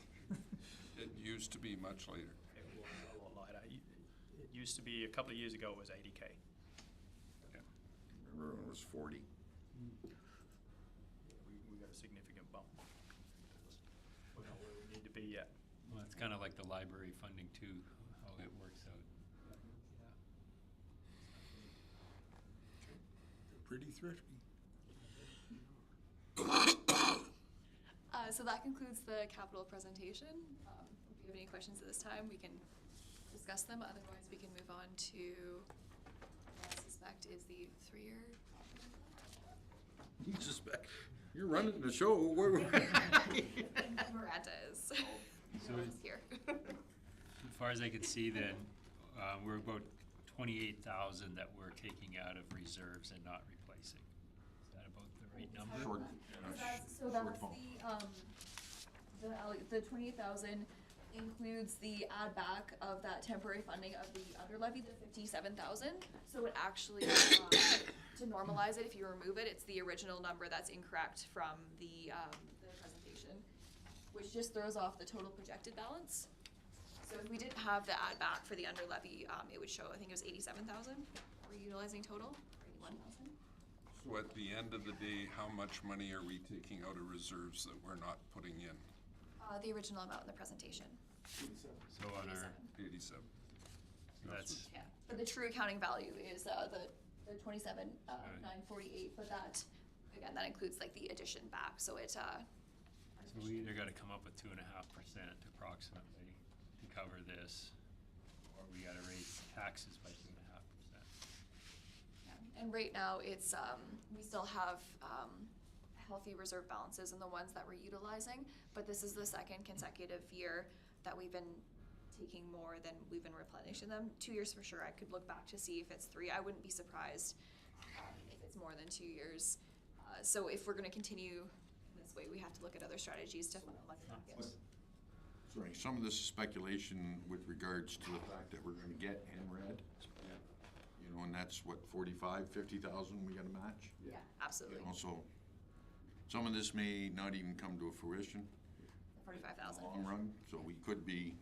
It used to be much later. It was a lot lighter. It used to be, a couple of years ago, it was 80K. Remember when it was 40? We got a significant bump. We're not where we need to be yet. Well, it's kind of like the library funding too, how it works out. pretty thrifty. So that concludes the capital presentation. If you have any questions at this time, we can discuss them. Otherwise, we can move on to what I suspect is the 3-year. You suspect, you're running the show. Miranda is. So Here. as far as I can see then, we're about 28,000 that we're taking out of reserves and not replacing. Is that about the right number? Short. So that's the 28,000 includes the add back of that temporary funding of the under levy, the 57,000. So it actually, to normalize it, if you remove it, it's the original number that's incorrect from the presentation, which just throws off the total projected balance. So if we didn't have the add back for the under levy, it would show, I think it was 87,000 we're utilizing total, or 81,000. So at the end of the day, how much money are we taking out of reserves that we're not putting in? The original amount in the presentation. So on our, 87. that's, Yeah, but the true accounting value is the 27,948, but that, again, that includes like the addition back, so it, so we either gotta come up with 2.5% approximately to cover this, or we gotta raise taxes by 2.5%. yeah. And right now, it's, we still have, healthy reserve balances in the ones that we're utilizing, but this is the second consecutive year that we've been taking more than we've been replenishing them. 2 years for sure. I could look back to see if it's 3. I wouldn't be surprised if it's more than 2 years. So if we're going to continue in this way, we have to look at other strategies to funnel money back in. Sorry, some of this is speculation with regards to the fact that we're gonna get NRED. You know, and that's what, 45, 50,000 we gotta match? Yeah, absolutely. You know, so some of this may not even come to a fruition in 45,000. the long run, so we could be.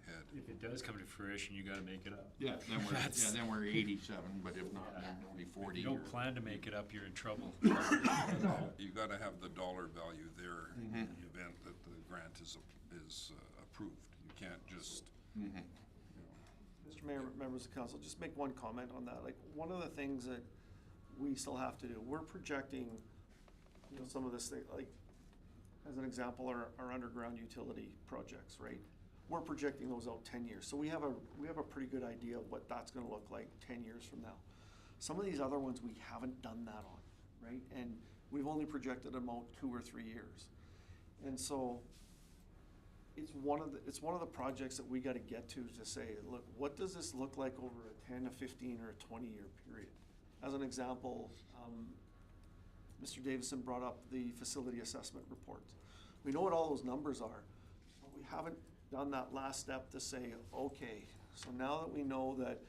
Ahead. If it does come to fruition, you gotta make it up. Yeah, then we're 87, but if not, Yeah. then only If 40. you or- don't plan to make it up, you're in trouble. You gotta have the dollar value there in the event that the grant is approved. You can't just, you know, Mr. Mayor, members of council, just make one comment on that. Like, one of the things that we still have to do, we're projecting, you know, some of this thing, like, as an example, our underground utility projects, right? We're projecting those out 10 years. So we have a pretty good idea of what that's gonna look like 10 years from now. Some of these other ones, we haven't done that on, right? And we've only projected them out 2 or 3 years. And so it's one of the projects that we gotta get to say, look, what does this look like over a 10, a 15, or a 20-year period? As an example, Mr. Davison brought up the facility assessment reports. We know what all those numbers are, but we haven't done that last step to say, okay, so now that we know that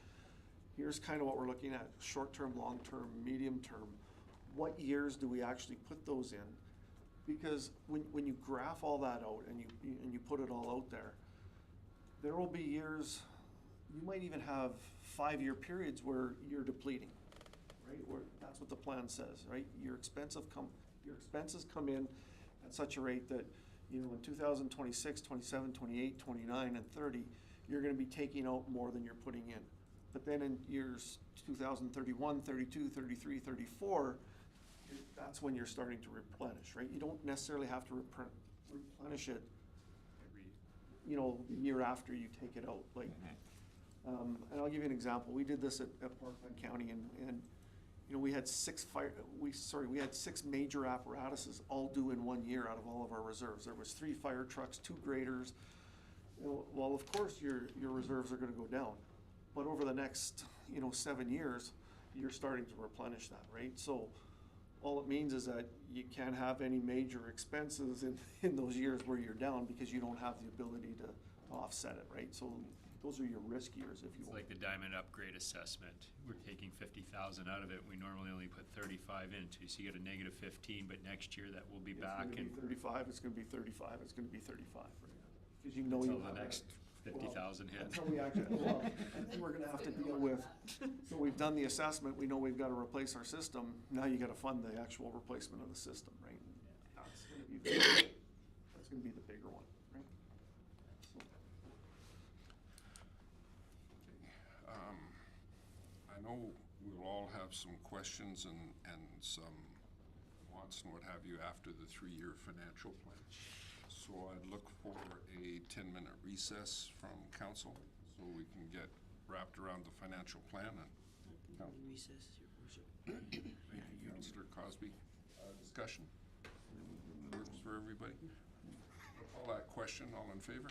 here's kind of what we're looking at, short-term, long-term, medium-term, what years do we actually put those in? Because when you graph all that out and you put it all out there, there will be years, you might even have 5-year periods where you're depleting, right? Where that's what the plan says, right? Your expenses come in at such a rate that, you know, in 2026, 27, 28, 29, and 30, you're gonna be taking out more than you're putting in. But then in years 2031, 32, 33, 34, that's when you're starting to replenish, right? You don't necessarily have to replenish it, you know, the year after you take it out. Like, and I'll give you an example. We did this at Parkland County, and you know, we had 6 major apparatuses all due in 1 year out of all of our reserves. There was 3 fire trucks, 2 graders. Well, of course, your reserves are gonna go down. But over the next, you know, 7 years, you're starting to replenish that, right? So all it means is that you can't have any major expenses in those years where you're down because you don't have the ability to offset it, right? So those are your risk years, if you It's will. like the diamond upgrade assessment. We're taking 50,000 out of it. We normally only put 35 into, so you get a negative 15, but next year that will be back It's and gonna be 35, it's gonna be 35, it's gonna be 35, because you know you until have the that. next 50,000 hit. Until we actually, well, and then we're gonna have to deal with, so we've done the assessment, we know we've gotta replace our system, now you gotta fund the actual replacement of the system, right? That's gonna be the bigger one, right? So, I know we'll all have some questions and some wants and what have you after the 3-year financial plan. So I'd look for a 10-minute recess from council so we can get wrapped around the financial plan and. Recess, Your Worship. Thank you, Councillor Cosby. Discussion? Works for everybody? All that question, all in favor?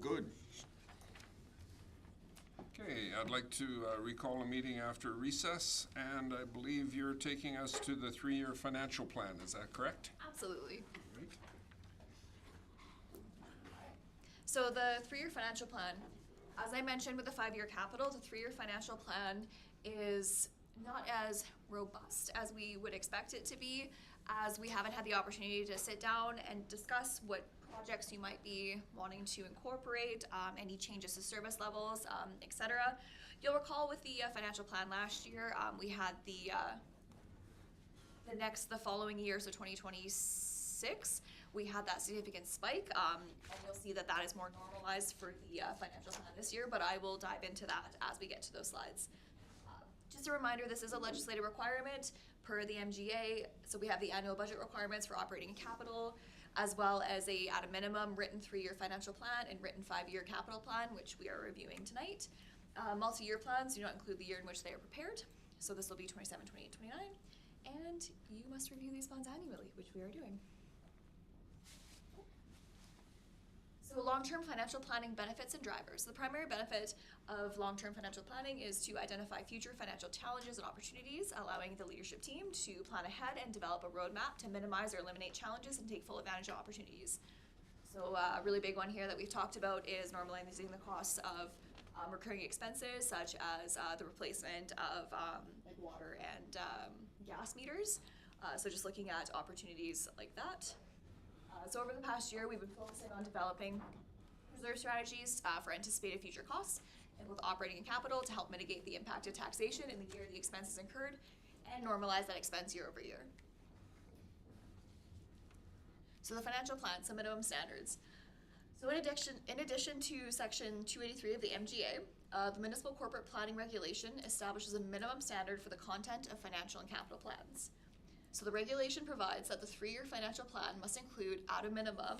good. Okay, I'd like to recall a meeting after recess, and I believe you're taking us to the 3-year financial plan. Is that correct? Absolutely. Right. So the 3-year financial plan, as I mentioned with the 5-year capital, the 3-year financial plan is not as robust as we would expect it to be, as we haven't had the opportunity to sit down and discuss what projects you might be wanting to incorporate, any changes to service levels, etc. You'll recall with the financial plan last year, we had the following year, so 2026, we had that significant spike, and you'll see that that is more normalized for the financial plan this year, but I will dive into that as we get to those slides. Just a reminder, this is a legislative requirement per the MGA, so we have the annual budget requirements for operating and capital, as well as at a minimum, written 3-year financial plan and written 5-year capital plan, which we are reviewing tonight. Multi-year plans do not include the year in which they are prepared, so this will be 27, 28, 29, and you must review these plans annually, which we are doing. So long-term financial planning benefits and drivers. The primary benefit of long-term financial planning is to identify future financial challenges and opportunities, allowing the leadership team to plan ahead and develop a roadmap to minimize or eliminate challenges and take full advantage of opportunities. So a really big one here that we've talked about is normalizing the costs of recurring expenses, such as the replacement of like water and gas meters. So just looking at opportunities like that. So over the past year, we've been focusing on developing reserve strategies for anticipated future costs and both operating and capital to help mitigate the impact of taxation in the year the expense is incurred and normalize that expense year over year. So the financial plan, some minimum standards. So in addition to Section 283 of the MGA, the Municipal Corporate Planning Regulation establishes a minimum standard for the content of financial and capital plans. So the regulation provides that the 3-year financial plan must include, at a minimum,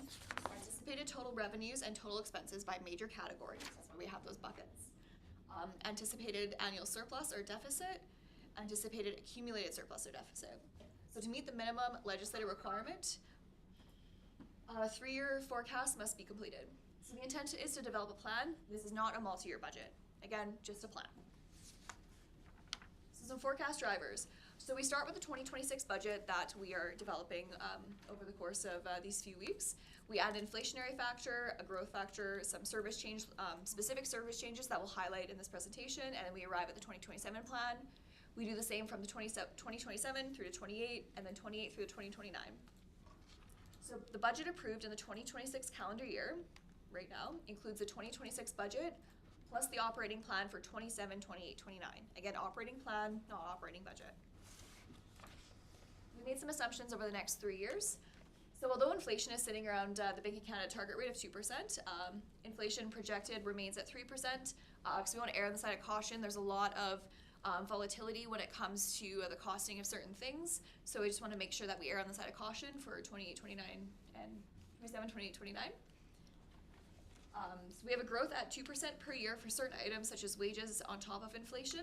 anticipated total revenues and total expenses by major categories. That's why we have those buckets. Anticipated annual surplus or deficit, anticipated accumulated surplus or deficit. So to meet the minimum legislative requirement, a 3-year forecast must be completed. So the intent is to develop a plan. This is not a multi-year budget. Again, just a plan. So some forecast drivers. So we start with the 2026 budget that we are developing over the course of these few weeks. We add an inflationary factor, a growth factor, some service change, specific service changes that we'll highlight in this presentation, and then we arrive at the 2027 plan. We do the same from the 2027 through to 28, and then 28 through to 2029. So the budget approved in the 2026 calendar year, right now, includes the 2026 budget, plus the operating plan for 27, 28, 29. Again, operating plan, not operating budget. We made some assumptions over the next 3 years. So although inflation is sitting around the Bank of Canada target rate of 2%, inflation projected remains at 3%, because we want to err on the side of caution. There's a lot of volatility when it comes to the costing of certain things. So we just want to make sure that we err on the side of caution for 28, 29, and 27, 28, 29. So we have a growth at 2% per year for certain items such as wages on top of inflation.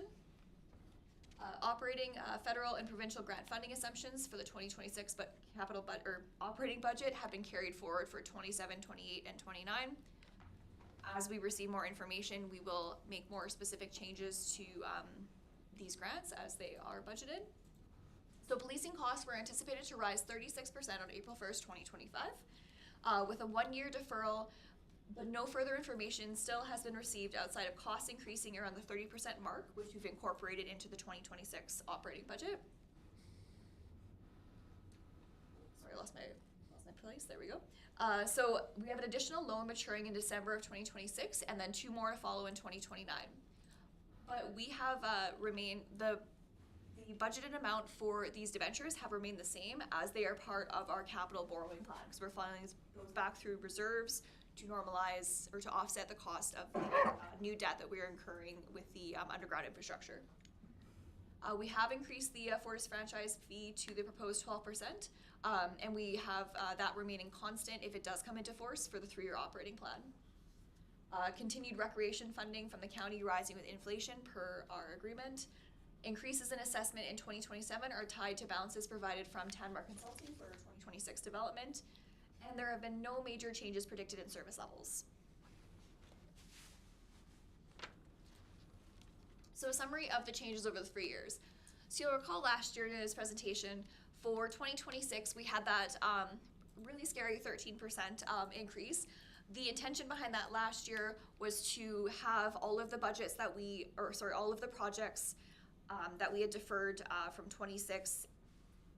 Operating federal and provincial grant funding assumptions for the 2026 operating budget have been carried forward for 27, 28, and 29. As we receive more information, we will make more specific changes to these grants as they are budgeted. So policing costs were anticipated to rise 36% on April 1st, 2025, with a 1-year deferral, but no further information still has been received outside of costs increasing around the 30% mark, which we've incorporated into the 2026 operating budget. Sorry, I lost my place. There we go. So we have an additional loan maturing in December of 2026, and then 2 more to follow in 2029. But we have the budgeted amount for these debentures have remained the same as they are part of our capital borrowing plan, because we're filing those back through reserves to normalize or to offset the cost of the new debt that we are incurring with the underground infrastructure. We have increased the Fortis franchise fee to the proposed 12%, and we have that remaining constant if it does come into force for the 3-year operating plan. Continued recreation funding from the county rising with inflation per our agreement. Increases in assessment in 2027 are tied to balances provided from Tanmar Consulting for 2026 development, and there have been no major changes predicted in service levels. So a summary of the changes over the 3 years. So you'll recall last year in his presentation, for 2026, we had that really scary 13% increase. The intention behind that last year was to have all of the budgets that all of the projects that we had deferred from 26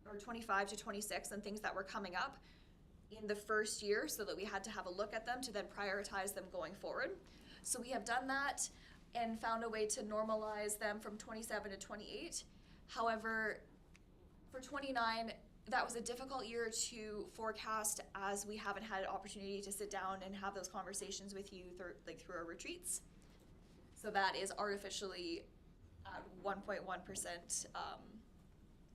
or 25 to 26 and things that were coming up in the first year, so that we had to have a look at them to then prioritize them going forward. So we have done that and found a way to normalize them from 27 to 28. However, for 29, that was a difficult year to forecast, as we haven't had an opportunity to sit down and have those conversations with you through our retreats. So that is artificially at 1.1%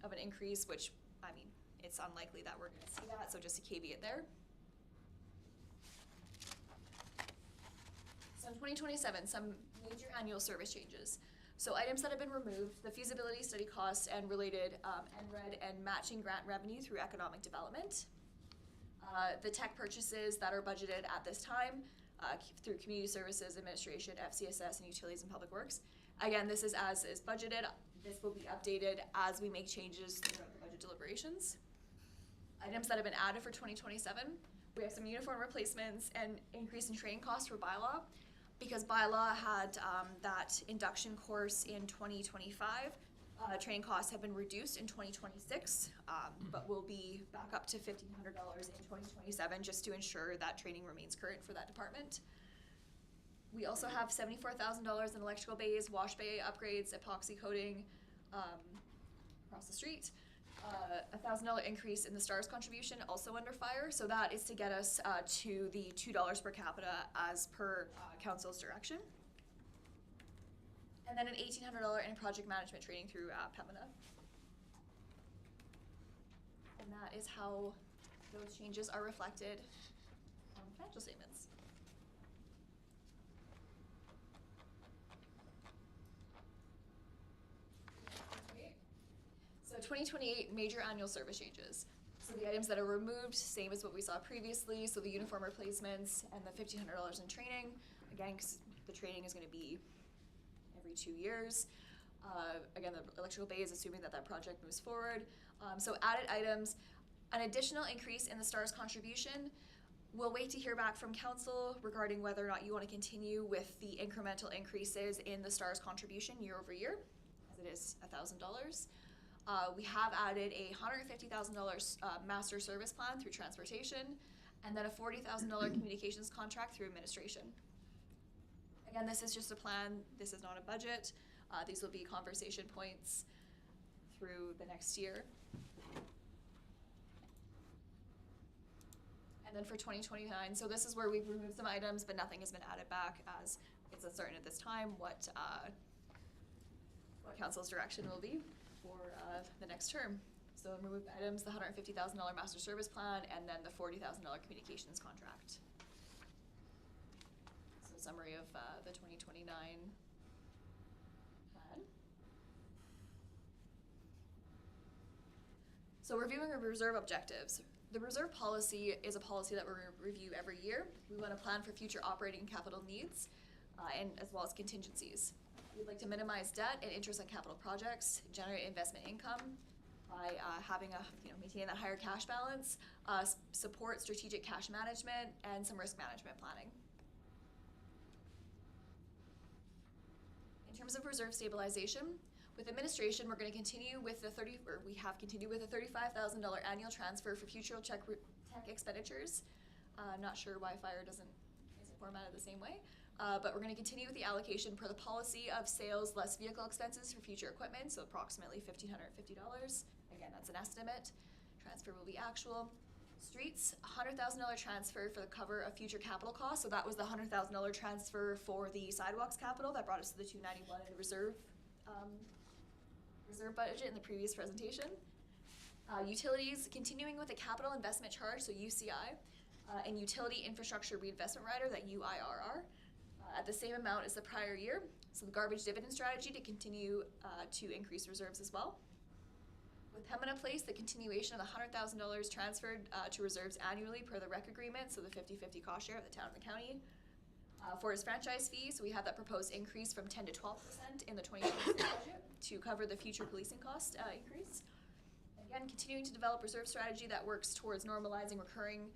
of an increase, which, I mean, it's unlikely that we're gonna see that, so just a caveat there. So in 2027, some major annual service changes. So items that have been removed, the feasibility study costs and related NRED and matching grant revenue through economic development. The tech purchases that are budgeted at this time through Community Services Administration, FCSS, and Utilities and Public Works. Again, this is as is budgeted. This will be updated as we make changes throughout the budget deliberations. Items that have been added for 2027, we have some uniform replacements and increase in training costs for bylaw. Because bylaw had that induction course in 2025, training costs have been reduced in 2026, but will be back up to $1,500 in 2027, just to ensure that training remains current for that department. We also have $74,000 in electrical bays, wash bay upgrades, epoxy coating across the street. $1,000 increase in the STARS contribution, also under fire. So that is to get us to the $2 per capita as per council's direction. And then an $1,800 in project management training through Pembina. And that is how those changes are reflected on the financial statements. So 2028 major annual service changes. So the items that are removed, same as what we saw previously. So the uniform replacements and the $1,500 in training. Again, because the training is going to be every 2 years. Again, the electrical bay is assuming that that project moves forward. So added items, an additional increase in the STARS contribution. We'll wait to hear back from council regarding whether or not you want to continue with the incremental increases in the STARS contribution year over year, as it is $1,000. We have added a $150,000 master service plan through transportation, and then a $40,000 communications contract through administration. Again, this is just a plan. This is not a budget. These will be conversation points through the next year. And then for 2029, so this is where we've removed some items, but nothing has been added back, as it's uncertain at this time what council's direction will be for the next term. So removed items, the $150,000 master service plan, and then the $40,000 communications contract. So summary of the 2029 plan. So reviewing our reserve objectives. The reserve policy is a policy that we review every year. We want to plan for future operating and capital needs, and as well as contingencies. We'd like to minimize debt and interest on capital projects, generate investment income by maintaining that higher cash balance, support strategic cash management, and some risk management planning. In terms of reserve stabilization, with administration, we're going to continue with we have continued with a $35,000 annual transfer for future tech expenditures. I'm not sure why fire isn't formatted the same way. But we're going to continue with the allocation per the policy of sales less vehicle expenses for future equipment, so approximately $1,550. Again, that's an estimate. Transfer will be actual. Streets, $100,000 transfer for the cover of future capital costs. So that was the $100,000 transfer for the sidewalks capital that brought us to the $291 in the reserve budget in the previous presentation. Utilities, continuing with the capital investment charge, so UCI, and utility infrastructure reinvestment rider, that UIRR. At the same amount as the prior year. So the garbage dividend strategy to continue to increase reserves as well. With Pembina Place, the continuation of the $100,000 transferred to reserves annually per the REC agreement, so the 50-50 cost share of the town and the county. For his franchise fee, so we have that proposed increase from 10 to 12% in the 2026 budget to cover the future policing cost increase. Again, continuing to develop reserve strategy that works towards normalizing recurring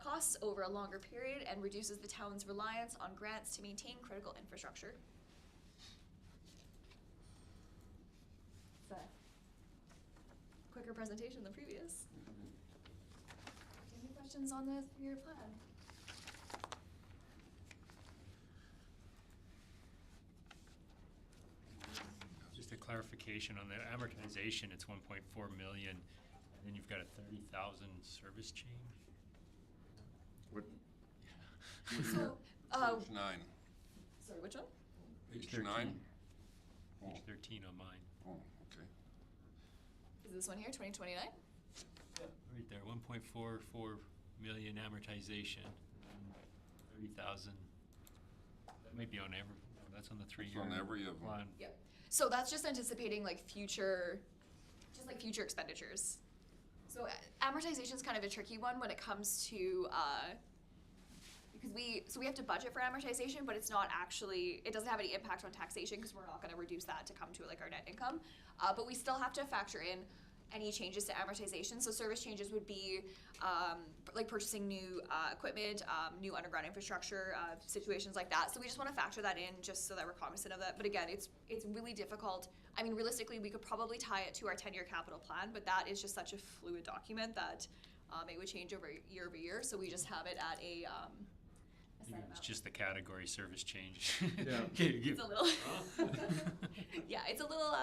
costs over a longer period and reduces the town's reliance on grants to maintain critical infrastructure. It's a quicker presentation than previous. Any questions on the three-year plan? Just a clarification on the amortization, it's 1.4 million, and then you've got a 30,000 service change? What, So, Page 9. sorry, which one? Page 13. 9? Page 13 on mine. Oh, okay. Is this one here, 2029? Right there, 1.44 million amortization, 30,000. That might be on every, no, that's on the 3-year. on every of them. plan. Yep. So that's just anticipating like future expenditures. So amortization is kind of a tricky one when it comes to, because we have to budget for amortization, but it's not actually, it doesn't have any impact on taxation because we're not gonna reduce that to come to like our net income. But we still have to factor in any changes to amortization. So service changes would be like purchasing new equipment, new underground infrastructure, situations like that. So we just want to factor that in just so that we're cognizant of that. But again, it's really difficult. I mean, realistically, we could probably tie it to our 10-year capital plan, but that is just such a fluid document that it would change over year. So we just have it at a set Maybe it's amount. just the category service change. Yeah. It's a little, yeah, it's a little,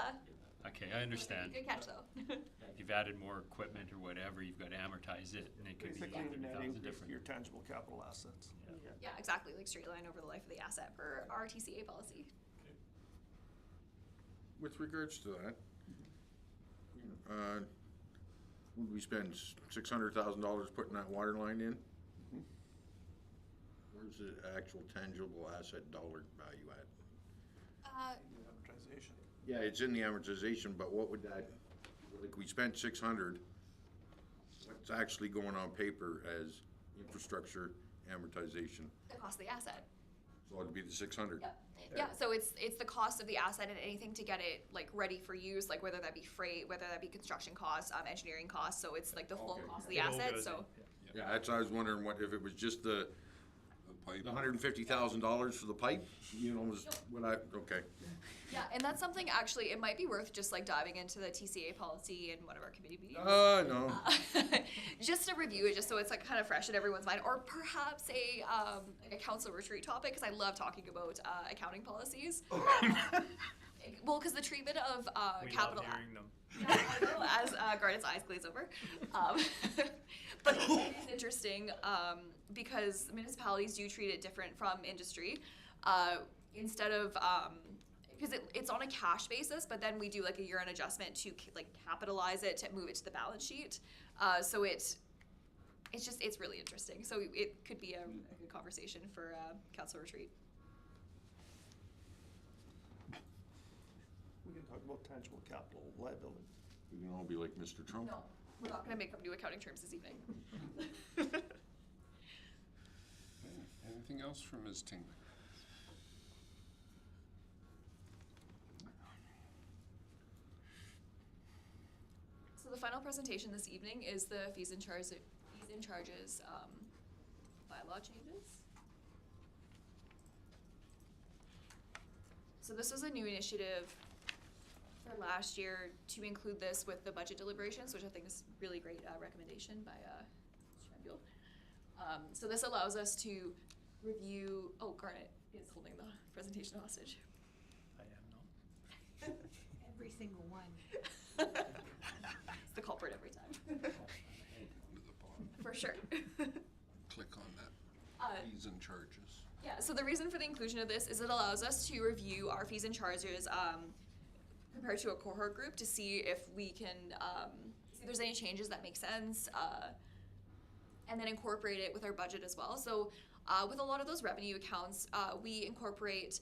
Okay, I understand. good catch though. If you've added more equipment or whatever, you've got to amortize it, and it could be Basically, the net 30,000 increase different. of your tangible capital assets. Yeah. Yeah, exactly, like straight line over the life of the asset per our TCA policy. with regards to that, would we spend $600,000 putting that water line in? Where's the actual tangible asset dollar value at? Amortization. Yeah, it's in the amortization, but what would that, like, we spent 600, what's actually going on paper as infrastructure amortization? The cost of the asset. So it'd be the 600? Yep. Yeah, so it's the cost of the asset and anything to get it like ready for use, like whether that be freight, whether that be construction costs, engineering costs, so it's like the full Okay. cost of the It all asset, goes so. in, Yeah, that's, I was wondering what, if it was just the pipe. $150,000 for the pipe, you know, was what I, okay. Yeah, and that's something actually, it might be worth just like diving into the TCA policy in one of our committee meetings. No. Just to review it, just so it's like kind of fresh in everyone's mind, or perhaps a council retreat topic, because I love talking about accounting policies. Well, because the treatment of We capital. love hearing them. Yeah, I know, as Garnet's eyes glaze over. But it's interesting because municipalities do treat it different from industry. Instead of, because it's on a cash basis, but then we do like a year-end adjustment to like capitalize it, to move it to the balance sheet. So it's really interesting. So it could be a good conversation for council retreat. We can talk about tangible capital liability. We can all be like Mr. Trump. No, we're not going to make up new accounting terms this evening. Anything else from Ms. Ting? So the final presentation this evening is the fees and charges bylaw changes. So this was a new initiative for last year to include this with the budget deliberations, which I think is a really great recommendation by Mr. Sheffield. So this allows us to review, oh, Garnet is holding the presentation hostage. I am not. Every single one. It's the culprit every time. Down to the bottom. For sure. Click on that. Fees and charges. Yeah, so the reason for the inclusion of this is it allows us to review our fees and charges compared to a cohort group to see if we can see if there's any changes that make sense, and then incorporate it with our budget as well. So with a lot of those revenue accounts, we incorporate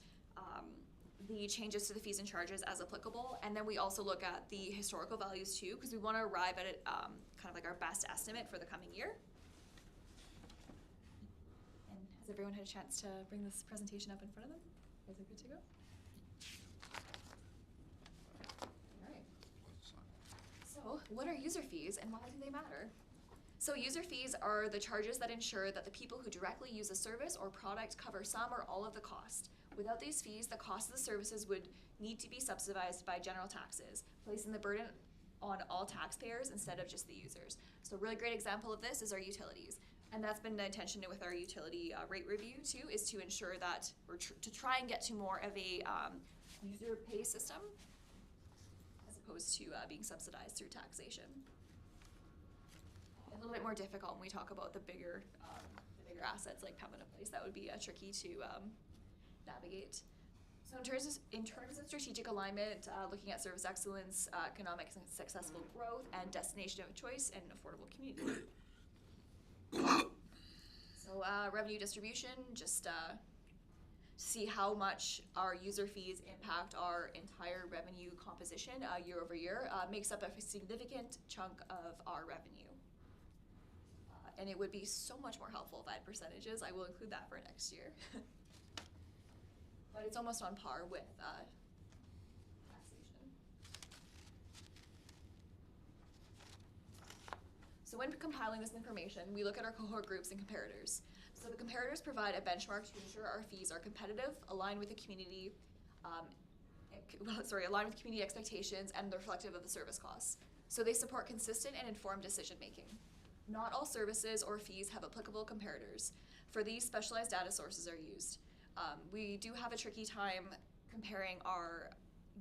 the changes to the fees and charges as applicable, and then we also look at the historical values too, because we want to arrive at it kind of like our best estimate for the coming year. And has Has everyone had a chance to bring this presentation up in front of them? You guys are good to go? All right. So, what are user fees and why do they matter? So user fees are the charges that ensure that the people who directly use a service or product cover some or all of the cost. Without these fees, the cost of the services would need to be subsidized by general taxes, placing the burden on all taxpayers instead of just the users. So a really great example of this is our utilities. And that's been the intention with our utility rate review too, is to ensure that, or to try and get to more of a user pay system as opposed to being subsidized through taxation. A little bit more difficult when we talk about the bigger assets like Pembina Place. That would be tricky to navigate. So in terms of strategic alignment, looking at service excellence, economic and successful growth, and destination of choice and affordable community. So revenue distribution, just see how much our user fees impact our entire revenue composition year over year, makes up a significant chunk of our revenue. And it would be so much more helpful if I had percentages. I will include that for next year. But it's almost on par with taxation. So when compiling this information, we look at our cohort groups and comparators. So the comparators provide a benchmark to ensure our fees are competitive, aligned with the community, aligned with community expectations, and they're reflective of the service costs. So they support consistent and informed decision making. Not all services or fees have applicable comparators. For these, specialized data sources are used. We do have a tricky time comparing our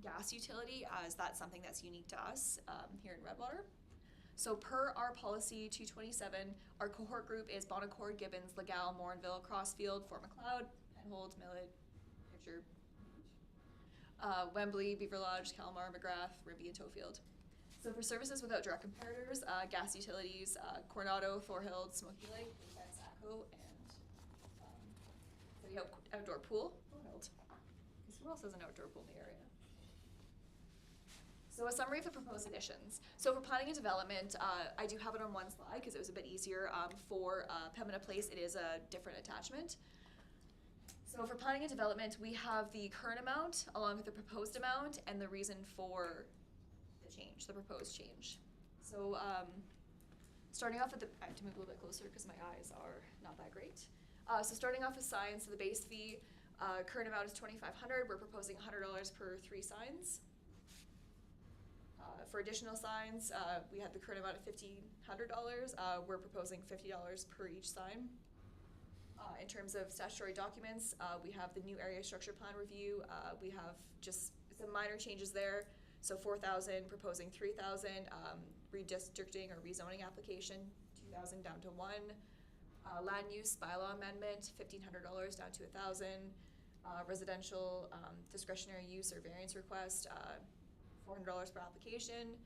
gas utility, as that's something that's unique to us here in Redwater. So per our policy 227, our cohort group is Bonaccord, Gibbons, Legal, Morinville, Crossfield, Fort Macleod, Penhold, Millet, Pitcher, Wembley, Beaver Lodge, Calmar, McGrath, Rimbey, and Tofield. So for services without direct comparators, gas utilities, Coronado, Thorhild, Smoky Lake, Saco, and so we have outdoor pool, Thorhild. Who else has an outdoor pool in the area? So a summary of the proposed additions. So for planning and development, I do have it on one slide because it was a bit easier. For Pembina Place, it is a different attachment. So for planning and development, we have the current amount along with the proposed amount and the reason for the proposed change. So starting off with I have to move a little bit closer because my eyes are not that great. So starting off with signs, so the base fee, current amount is $2,500. We're proposing $100 per 3 signs. For additional signs, we had the current amount of $1,500. We're proposing $50 per each sign. In terms of statutory documents, we have the new area structure plan review. We have just some minor changes there. So 4,000, proposing 3,000, redistricting or rezoning application, 2,000 down to 1. Land use bylaw amendment, $1,500 down to 1,000. Residential discretionary use or variance request, $400 per application.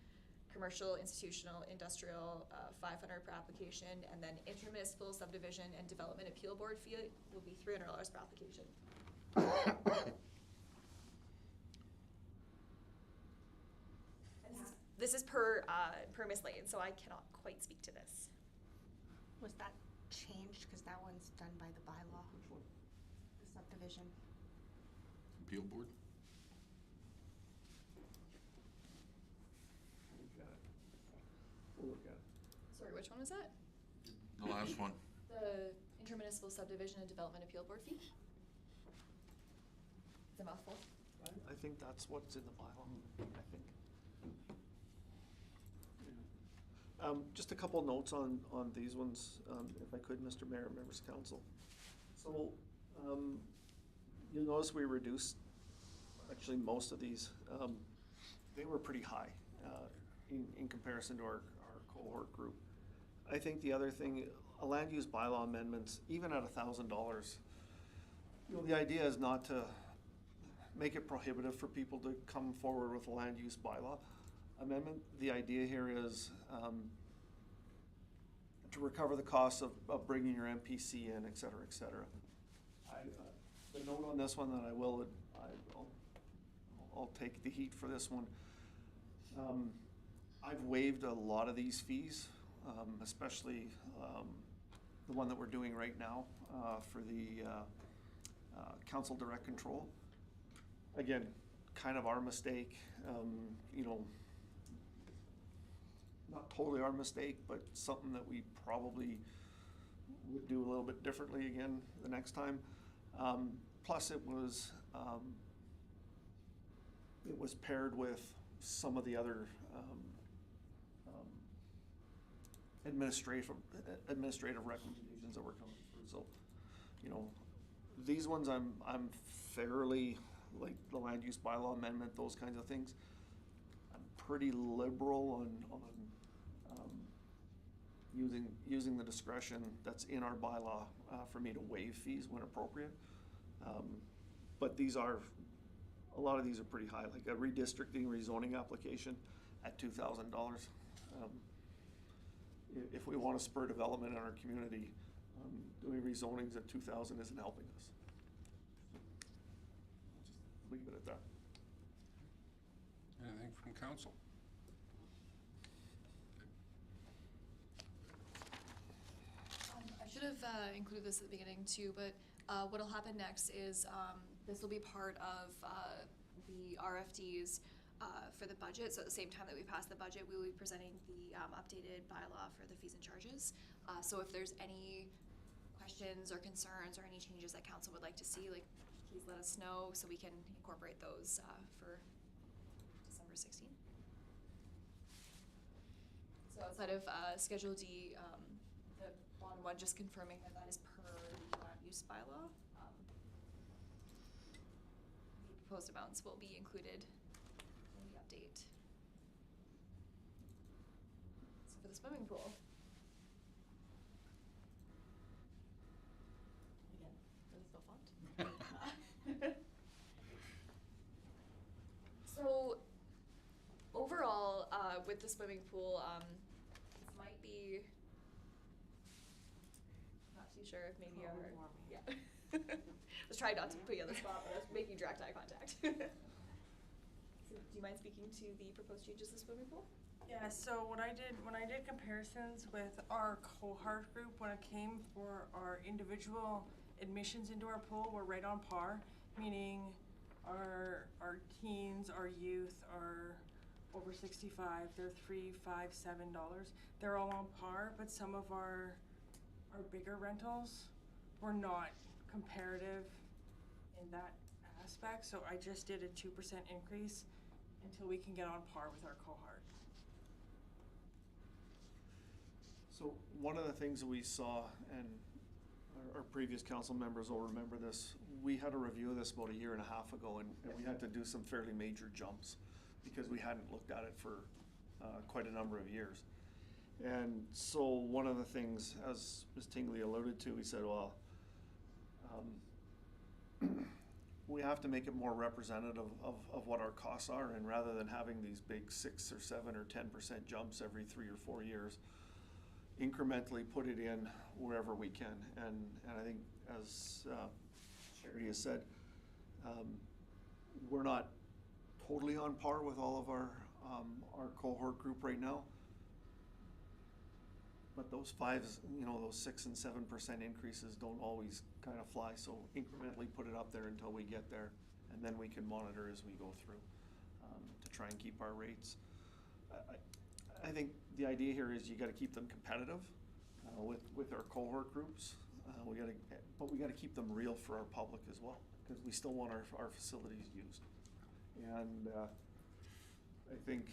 Commercial, institutional, industrial, $500 per application. And then intermunicipal subdivision and development appeal board fee will be $300 per application. This is per Miss Lane, so I cannot quite speak to this. Was that changed? Because that one's done by the bylaw. Which one? The subdivision. Appeal board? We'll look at it. Sorry, which one was that? The last one. The intermunicipal subdivision and development appeal board fee? It's a mouthful. I think that's what's in the bylaw, I think. Just a couple notes on these ones, if I could, Mr. Mayor, members of council. So, you'll notice we reduced, actually most of these, they were pretty high in comparison to our cohort group. I think the other thing, a land use bylaw amendments, even at $1,000, the idea is not to make it prohibitive for people to come forward with a land use bylaw amendment. The idea here is to recover the costs of bringing your MPC in, et cetera, et cetera. The note on this one that I'll take the heat for this one. I've waived a lot of these fees, especially the one that we're doing right now, for the, council direct control. Again, kind of our mistake, you know, not totally our mistake, but something that we probably would do a little bit differently again the next time. Plus it was paired with some of the other, administrative recommendations that were coming through. So, you know, these ones I'm fairly, like the land use bylaw amendment, those kinds of things. I'm pretty liberal on using the discretion that's in our bylaw for me to waive fees when appropriate. But these are, a lot of these are pretty high, like a redistricting, rezoning application at $2,000. If we want to spur development in our community, doing rezonings at 2,000 isn't helping us. Just leave it at that. Anything from council? I should have included this at the beginning too, but what'll happen next is this will be part of the RFDs for the budget. So at the same time that we pass the budget, we will be presenting the updated bylaw for the fees and charges. So if there's any questions or concerns or any changes that council would like to see, like, please let us know so we can incorporate those for December 16th. So outside of Schedule D, the bottom one, just confirming that that is per the land use bylaw. The proposed amounts will be included in the update. So for the swimming pool. Again, really still font. So overall, with the swimming pool, this might be, not too sure if maybe yeah. I was trying not to put you on the spot, but I was making direct eye contact. So do you mind speaking to the proposed changes to the swimming pool? Yeah, so when I did comparisons with our cohort group, when it came for our individual admissions into our pool, we're right on par, meaning our teens, our youth are over 65, they're $3, $5, $7. They're all on par, but some of our bigger rentals were not comparative in that aspect. So I just did a 2% increase until we can get on par with our cohort. So one of the things that we saw, and our previous council members will remember this, we had a review of this about 1.5 years ago, and we had to do some fairly major jumps because we hadn't looked at it for quite a number of years. And so one of the things, as Ms. Tingley alluded to, we said, well, we have to make it more representative of what our costs are, and rather than having these big 6 or 7 or 10% jumps every 3 or 4 years, incrementally put it in wherever we can. And I think, as Charity has said, we're not totally on par with all of our cohort group right now. But those those 6 and 7% increases don't always kind of fly. So incrementally put it up there until we get there, and then we can monitor as we go through to try and keep our rates. I think the idea here is you got to keep them competitive with our cohort groups. But we got to keep them real for our public as well, because we still want our facilities used. And I think,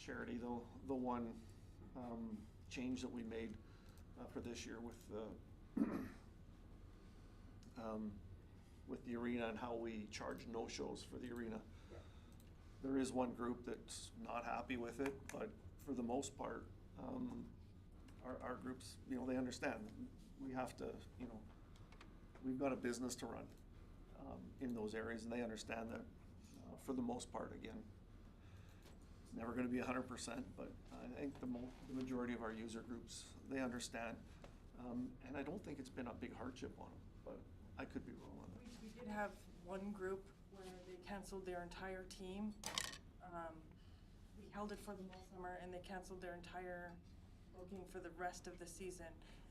Charity, the one change that we made for this year with the arena and how we charge no-shows for the arena. Yeah. There is one group that's not happy with it, but for the most part, our groups, they understand. We have to, we've got a business to run in those areas, and they understand that for the most part. Again, it's never going to be 100%, but I think the majority of our user groups, they understand. And I don't think it's been a big hardship on them, but I could be wrong on that. We did have one group where they canceled their entire team. We held it for the whole summer, and they canceled their entire booking for the rest of the season.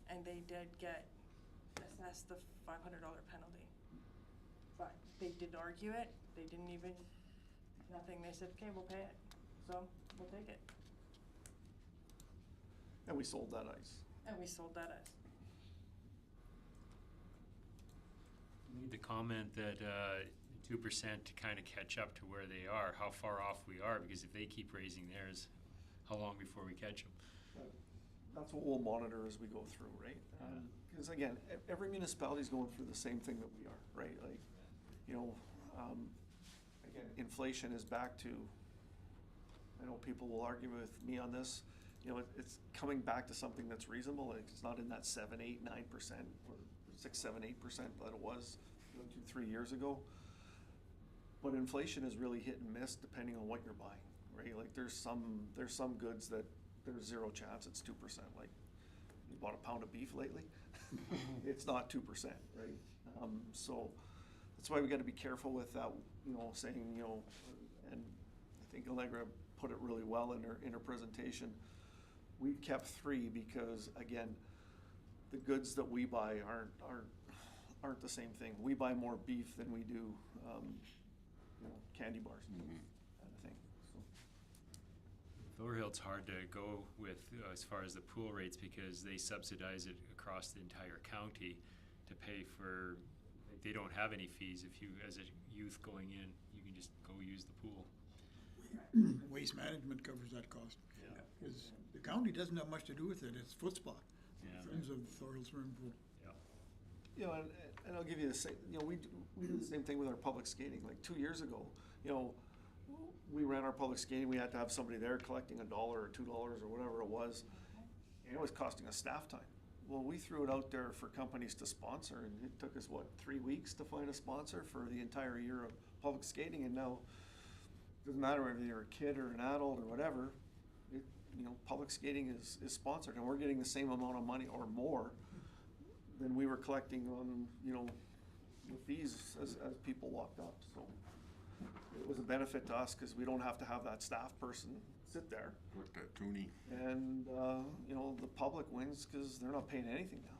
and they did get assessed the $500 penalty. But they didn't argue it, they didn't even, nothing, they said, okay, we'll pay it, so we'll take it. And we sold that ice. And we sold that ice. Made the comment that 2% to kind of catch up to where they are, how far off we are, because if they keep raising theirs, how long before we catch them? That's what we'll monitor as we go through, right? Because again, every municipality is going through the same thing that we are, right? Like, you know, again, inflation is back to, I know people will argue with me on this, you know, it's coming back to something that's reasonable. Like, it's not in that 7, 8, 9%, or 6, 7, 8% that it was 2, 3 years ago. But inflation is really hit and miss depending on what you're buying, right? Like, there's some goods that there's zero chance it's 2%. Like, you bought a pound of beef lately, it's not 2%, right? So that's why we got to be careful with that, you know, saying, you know, and I think Allegra put it really well in her presentation. We've kept 3 because, again, the goods that we buy aren't the same thing. We buy more beef than we do, you know, candy bars, kind of thing. So. Thorhill's hard to go with as far as the pool rates because they subsidize it across the entire county to pay for. Like, they don't have any fees. If you, as a youth going in, you can just go use the pool. Waste management covers that cost. Yeah. Because the county doesn't have much to do with it, it's Footspa. Yeah. Friends of Thorvald Swimming Pool. You know, and I'll give you the same, you know, we do the same thing with our public skating. Like 2 years ago, you know, we ran our public skating, we had to have somebody there collecting $1 or $2 or whatever it was, and it was costing us staff time. Well, we threw it out there for companies to sponsor, and it took us, what, 3 weeks to find a sponsor for the entire year of public skating, and now, it doesn't matter whether you're a kid or an adult or whatever, you know, public skating is sponsored, and we're getting the same amount of money or more than we were collecting on, you know, the fees as people walked up. So it was a benefit to us because we don't have to have that staff person sit there. With that toonie. And, you know, the public wins because they're not paying anything now.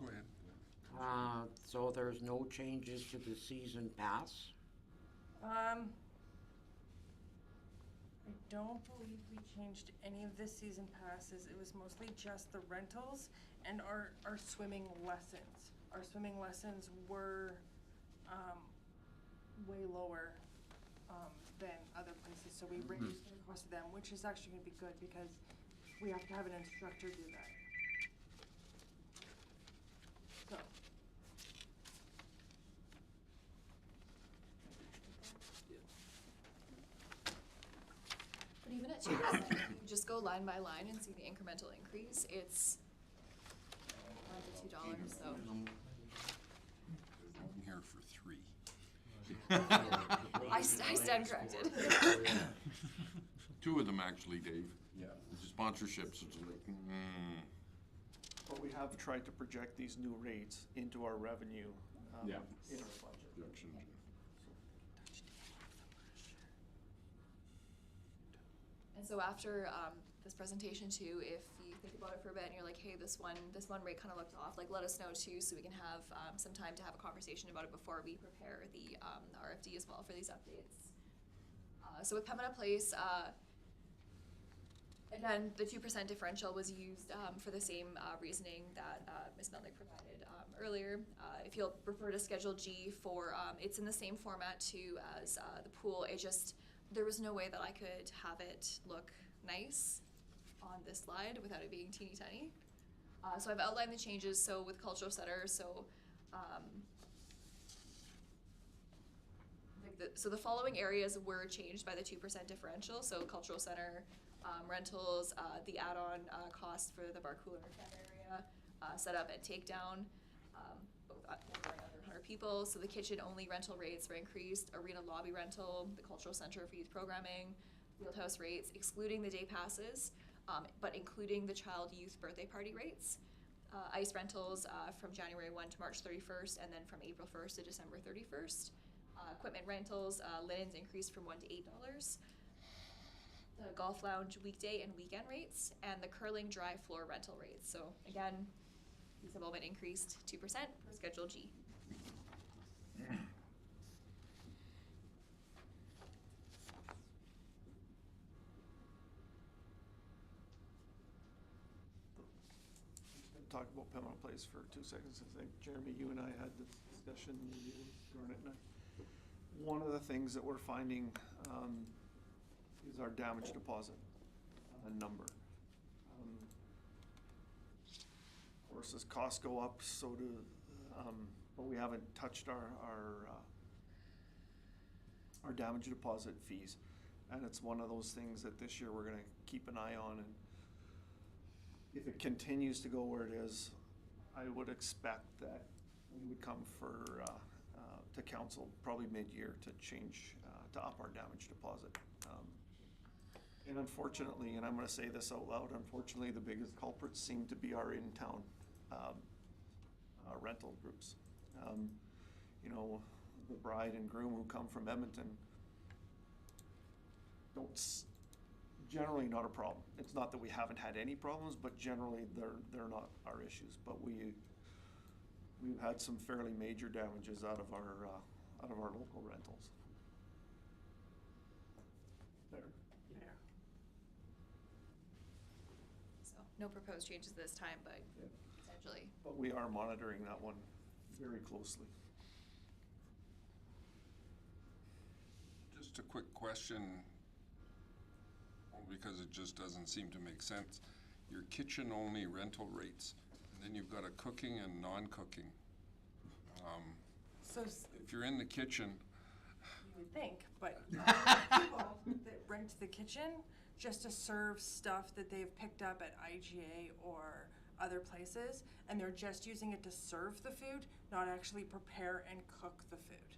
Go ahead. So there's no changes to the season pass? I don't believe we changed any of the season passes. It was mostly just the rentals and our swimming lessons. Our swimming lessons were way lower than other places, so we reduced the cost of them, which is actually going to be good because we have to have an instructor do that. So. But even at 2%, you just go line by line and see the incremental increase. It's $1 to $2, so. I'm here for 3. I stand corrected. 2 of them actually, Dave. Yeah. The sponsorships, it's like, But we have tried to project these new rates into our revenue Yeah. in our budget. Reduction. And so after this presentation too, if you think about it for a bit and you're like, hey, this one rate kind of looked off, like let us know too, so we can have some time to have a conversation about it before we prepare the RFD as well for these updates. So with Pembina Place, again, the 2% differential was used for the same reasoning that Ms. Melnick provided earlier. If you'll refer to Schedule G for, it's in the same format too as the pool. It just, there was no way that I could have it look nice on this slide without it being teeny tiny. So I've outlined the changes. So with Cultural Center, so the following areas were changed by the 2% differential. So Cultural Center, rentals, the add-on cost for the bar cooler area, setup and takedown, over 100 people. So the kitchen-only rental rates were increased, arena lobby rental, the cultural center for youth programming, fieldhouse rates, excluding the day passes, but including the child youth birthday party rates. Ice rentals from January 1 to March 31st, and then from April 1st to December 31st. Equipment rentals, linens increased from $1 to $8. the golf lounge weekday and weekend rates, and the curling dry floor rental rates. So again, these have all been increased 2% per Schedule G. Talk about Pembina Place for 2 seconds. I think, Jeremy, you and I had this discussion, you, Garnet and I. One of the things that we're finding is our damage deposit number. Of course, as costs go up, so do, but we haven't touched our damage deposit fees. And it's one of those things that this year we're gonna keep an eye on, and if it continues to go where it is, I would expect that we would come to council probably mid-year to change, to up our damage deposit. And unfortunately, and I'm gonna say this out loud, unfortunately, the biggest culprits seem to be our in-town rental groups. You know, the bride and groom who come from Edmonton generally not a problem. It's not that we haven't had any problems, but generally they're not our issues. But we've had some fairly major damages out of our local rentals. There. Yeah. So no proposed changes this time, but potentially. But we are monitoring that one very closely. Just a quick question, because it just doesn't seem to make sense. Your kitchen-only rental rates, and then you've got a cooking and non-cooking. So If you're in the kitchen, you would think, but people that rent the kitchen just to serve stuff that they've picked up at IGA or other places, and they're just using it to serve the food, not actually prepare and cook the food.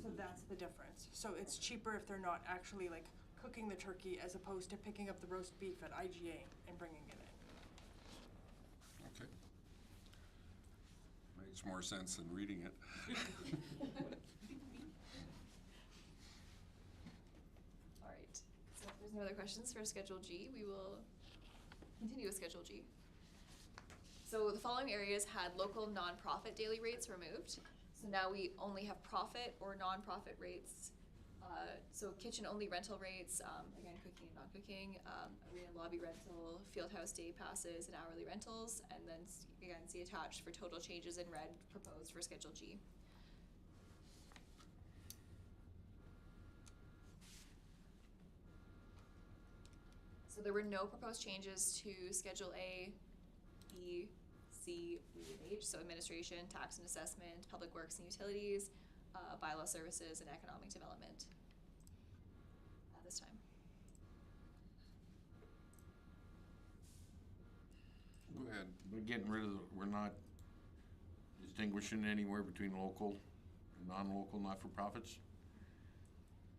So that's the difference. So it's cheaper if they're not actually like cooking the turkey as opposed to picking up the roast beef at IGA and bringing it in. okay. Makes more sense than reading it. All right, so if there's no other questions for Schedule G, we will continue with Schedule G. So the following areas had local nonprofit daily rates removed. So now we only have profit or nonprofit rates. So kitchen-only rental rates, again, cooking and non-cooking, arena lobby rental, fieldhouse day passes, and hourly rentals, and then again, see attached for total changes in red proposed for Schedule G. So there were no proposed changes to Schedule A, B, C, E, and H, so administration, tax and assessment, public works and utilities, bylaw services, and economic development at this time. Go ahead. We're getting rid of, we're not distinguishing anywhere between local and non-local not-for-profits?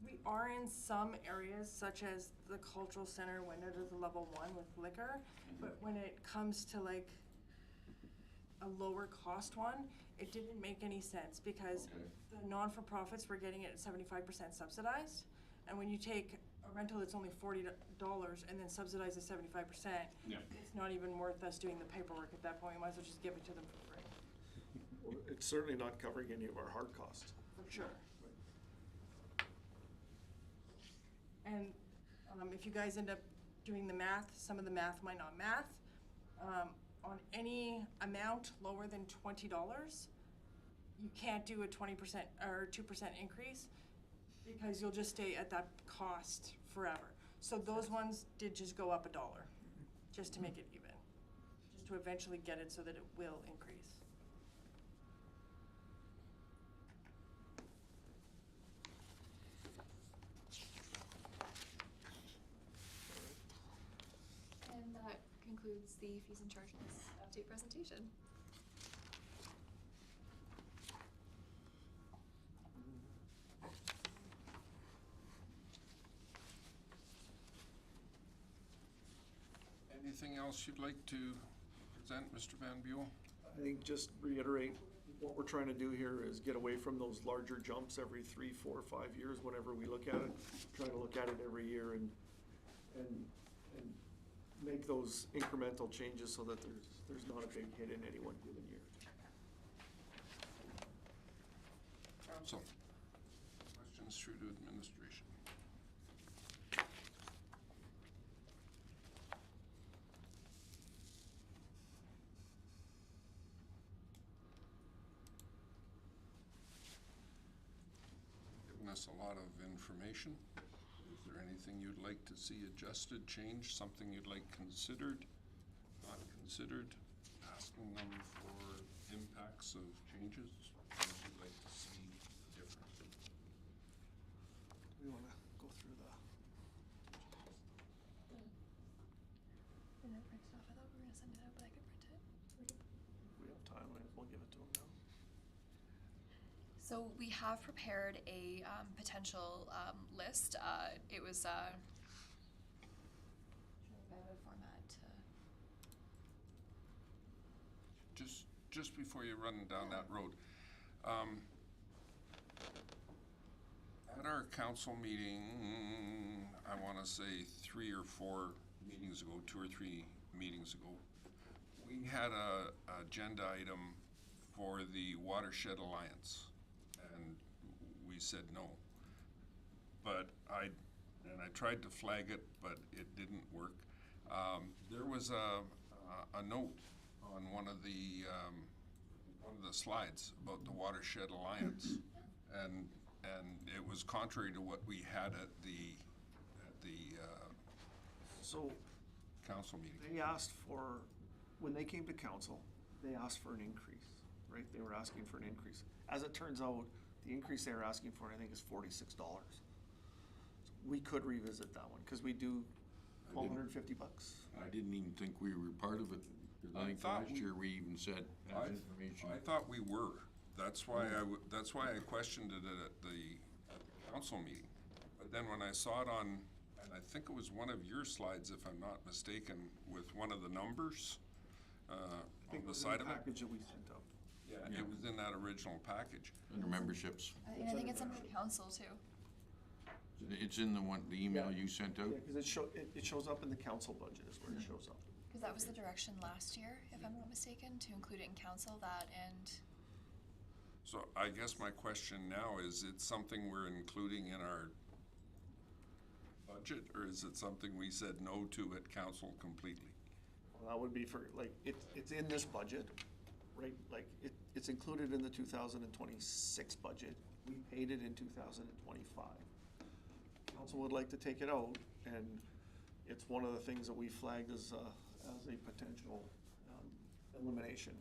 We are in some areas, such as the cultural center when it is a level 1 with liquor, but when it comes to like a lower cost one, it didn't make any sense because the non-for-profits were getting it at 75% subsidized. And when you take a rental that's only $40 and then subsidize the 75%, it's not even worth us doing the paperwork at that point. We might as well just give it to them for free. Well, it's certainly not covering any of our hard costs. For sure. And if you guys end up doing the math, some of the math might not math. On any amount lower than $20, you can't do a 20% or 2% increase because you'll just stay at that cost forever. So those ones did just go up $1, just to make it even, just to eventually get it so that it will increase. And that concludes the fees and charges update presentation. Anything else you'd like to present, Mr. Van Buell? I think just reiterate, what we're trying to do here is get away from those larger jumps every 3, 4, 5 years whenever we look at it. Try to look at it every year and and make those incremental changes so that there's not a big hit in any one given year. Council, questions through to administration? Given us a lot of information. Is there anything you'd like to see adjusted, changed, something you'd like considered, not considered? Asking them for impacts of changes, what you'd like to see different? We wanna go through the, Is it printed off? I thought we were gonna send it out, but I could print it. if we have time, we'll give it to them now. So we have prepared a potential list. It was trying to find a format to. Just before you run down that road, at our council meeting, I want to say 3 or 4 meetings ago, 2 or 3 meetings ago, we had a agenda item for the Watershed Alliance, and we said no. But I tried to flag it, but it didn't work. There was a note on one of the slides about the Watershed Alliance, and it was contrary to what we had at the So council meeting. they asked for, when they came to council, they asked for an increase, right? They were asking for an increase. As it turns out, the increase they were asking for, I think, is $46. We could revisit that one, because we do $1,250. I didn't even think we were part of it, because I think thought last year we even said, as information. I thought we were. That's why that's why I questioned it at the council meeting. But then when I saw it on, and I think it was one of your slides, if I'm not mistaken, with one of the numbers on the side of it. Package that we sent out. Yeah, it was in that original package. Under memberships. I think it's under the council too. It's in the email you sent out? Yeah, because it shows up in the council budget is where it shows up. Because that was the direction last year, if I'm not mistaken, to include it in council, that and. So I guess my question now is, it something we're including in our budget, or is it something we said no to at council completely? Well, that would be for, like, it's in this budget, right? Like, it's included in the 2026 budget. We paid it in 2025. Council would like to take it out, and it's one of the things that we flagged as a potential elimination.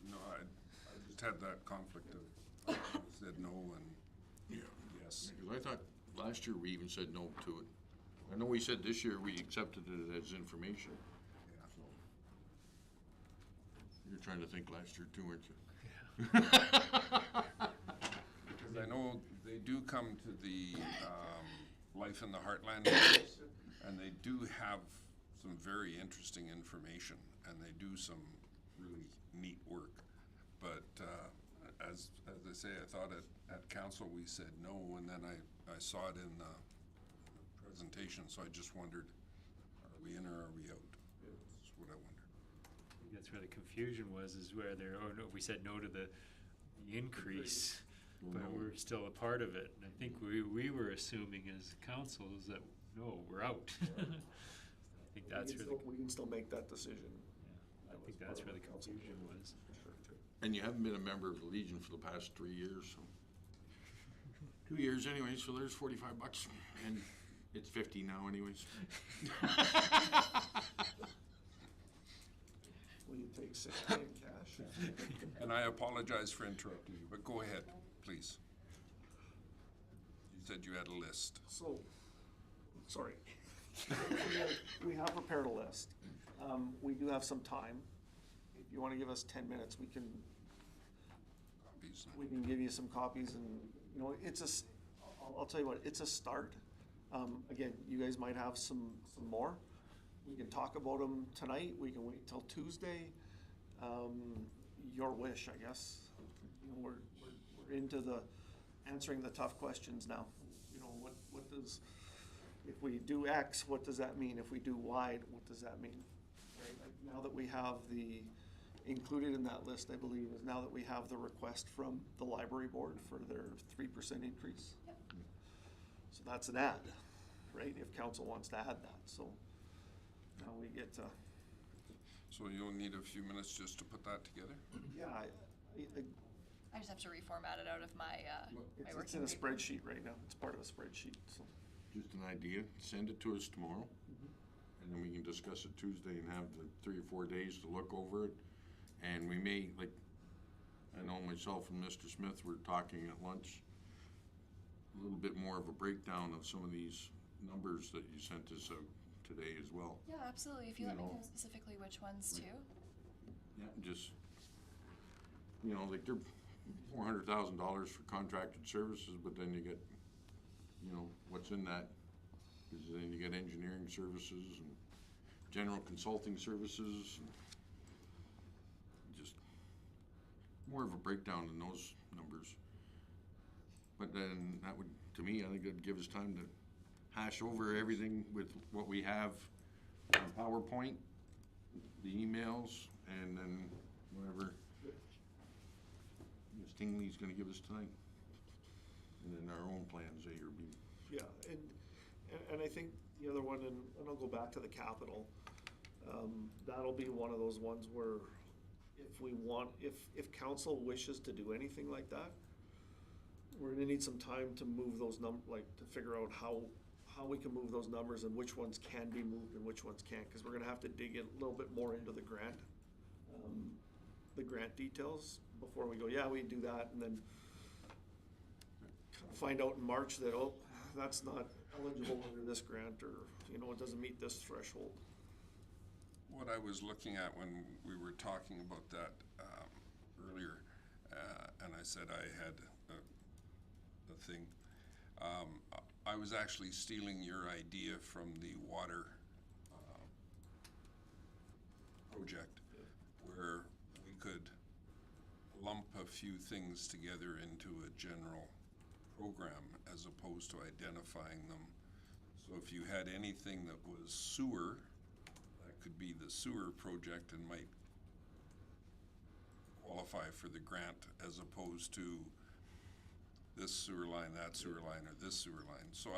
No, I just had that conflict of, said no and yes. Because I thought last year we even said no to it. I know we said this year we accepted it as information. Yeah. So, you're trying to think last year too, aren't you? Because I know they do come to the Life in the Heartland meetings, and they do have some very interesting information, and they do some really neat work. But as I say, I thought at council we said no, and then I saw it in the presentation, so I just wondered, are we in or are we out? That's what I wondered. I think that's where the confusion was, is where we said no to the increase, but we're still a part of it. And I think we were assuming as council is that, no, we're out. I think that's where We can still make that decision. I think that's where the confusion was. And you haven't been a member of the Legion for the past 3 years, so. 2 years anyway, so there's $45, and it's 50 now anyways. Will you take 60 in cash? And I apologize for interrupting you, but go ahead, please. You said you had a list. So, sorry. We have prepared a list. We do have some time. If you want to give us 10 minutes, we can give you some copies, and, you know, I'll tell you what, it's a start. Again, you guys might have some more. We can talk about them tonight. We can wait till Tuesday. Your wish, I guess. You know, we're into the answering the tough questions now. You know, what does if we do X, what does that mean? If we do Y, what does that mean? Right, like now that we have included in that list, I believe, is now that we have the request from the library board for their 3% increase. Yep. So that's an add, right, if council wants to add that, so now we get to, So you'll need a few minutes just to put that together? yeah, I just have to reformat it out of my it's working in a paper. spreadsheet right now, it's part of a spreadsheet, so. Just an idea, send it to us tomorrow, and then we can discuss it Tuesday and have the 3 or 4 days to look over it. And we may, like, I know myself and Mr. Smith were talking at lunch, a little bit more of a breakdown of some of these numbers that you sent us out today as well. Yeah, absolutely. If you You let me know. know specifically which ones too. Yeah, just, you know, like they're $400,000 for contracted services, but then you get, you know, what's in that? Because then you get engineering services and general consulting services, and just more of a breakdown in those numbers. But then that would, to me, I think it'd give us time to hash over everything with what we have on PowerPoint, the emails, and then whatever Ms. Tingley's gonna give us tonight. And then our own plans, A or B. Yeah, and I think the other one, and I'll go back to the capital, that'll be one of those ones where if council wishes to do anything like that, we're gonna need some time to move those to figure out how we can move those numbers and which ones can be moved and which ones can't, because we're gonna have to dig in a little bit more into the grant details before we go, yeah, we do that, and then find out in March that, oh, that's not eligible under this grant, or, you know, it doesn't meet this threshold. What I was looking at when we were talking about that earlier, and I said I had a thing, I was actually stealing your idea from the water project, where we could lump a few things together into a general program as opposed to identifying them. So if you had anything that was sewer, that could be the sewer project and might qualify for the grant, as opposed to this sewer line, that sewer line, or this sewer line. So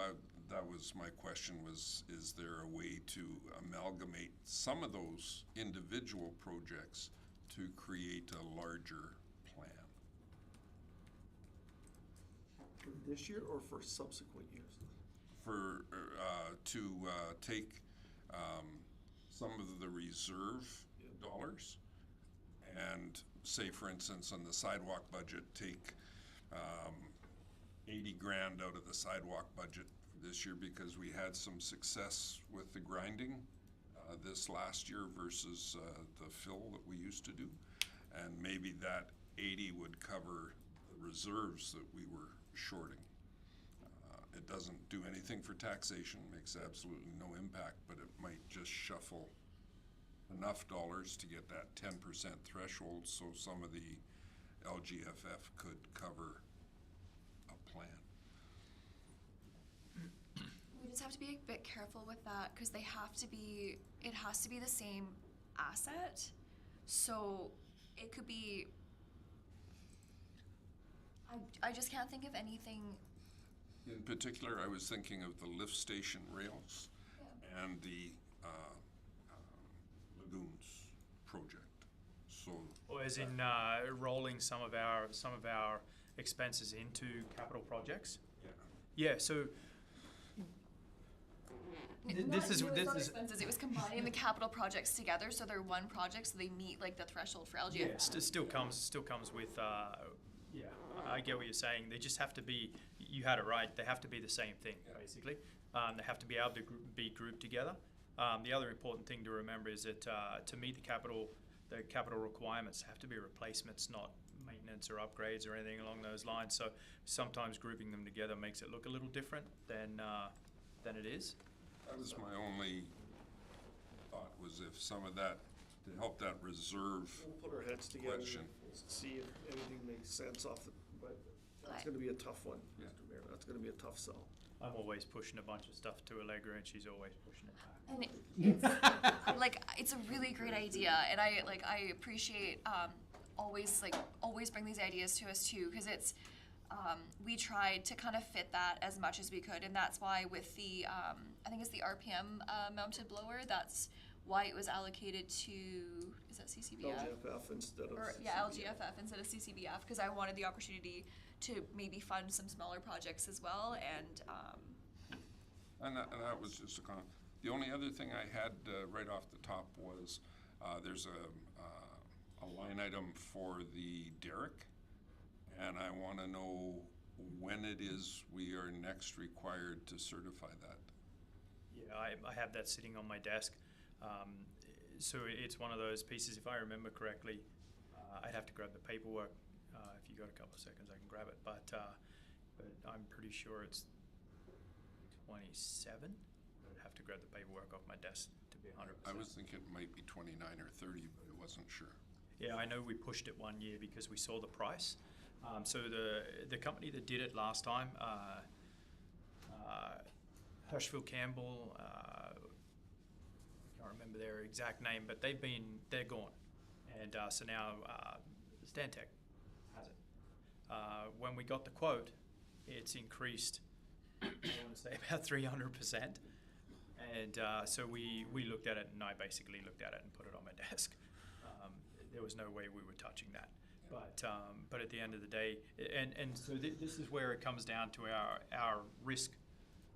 that was my question, was, is there a way to amalgamate some of those individual projects to create a larger plan? For this year or for subsequent years? For, to take some of the reserve dollars and say, for instance, on the sidewalk budget, take 80 grand out of the sidewalk budget for this year, because we had some success with the grinding this last year versus the fill that we used to do. And maybe that 80 would cover the reserves that we were shorting. It doesn't do anything for taxation, makes absolutely no impact, but it might just shuffle enough dollars to get that 10% threshold, so some of the LGFF could cover a plan. We just have to be a bit careful with that, because it has to be the same asset. So it could be, I just can't think of anything. In particular, I was thinking of the lift station rails and the lagoons project. So, Or as in rolling some of our expenses into capital projects. Yeah. So this is expenses. It was combining the capital projects together, so they're one project, so they meet like the threshold for LGF. yeah, still comes with yeah. I get what you're saying. They just have to be. You had it right. They have to be the same thing, basically. They have to be able to be grouped together. The other important thing to remember is that to meet the capital requirements have to be replacements, not maintenance or upgrades or anything along those lines. So sometimes grouping them together makes it look a little different than it is. that was my only thought, was if some of that, to help that reserve We'll put our heads together question. and see if anything makes sense but that's Right. gonna be a tough one, Yeah. Mr. Mayor, that's gonna be a tough sell. I'm always pushing a bunch of stuff to Allegra, and she's always pushing it back. And it's like it's a really great idea, and I appreciate always bring these ideas to us too, because it's we tried to kind of fit that as much as we could, and that's why with the I think it's the RPM mounted blower, that's why it was allocated to, is that CCBF? LGFF instead of Or, yeah, LGFF instead of CCBF, because I wanted the opportunity to maybe fund some smaller projects as well, and And that was just a comment. The only other thing I had right off the top was there's a line item for the derrick, and I want to know when it is we are next required to certify that. Yeah, I have that sitting on my desk. So it's one of those pieces, if I remember correctly, I'd have to grab the paperwork. If you got a couple of seconds, I can grab it. But I'm pretty sure it's 27. I'd have to grab the paperwork off my desk to be 100%. I was thinking it might be 29 or 30, but I wasn't sure. Yeah, I know we pushed it 1 year because we saw the price. So the company that did it last time, Hirschfield Campbell, I can't remember their exact name, but they're gone. And so now Stantec has it. When we got the quote, it's increased, I want to say about 300%. And so we looked at it, and I basically looked at it and put it on my desk. There was no way we were touching that. But at the end of the day, and so this is where it comes down to our risk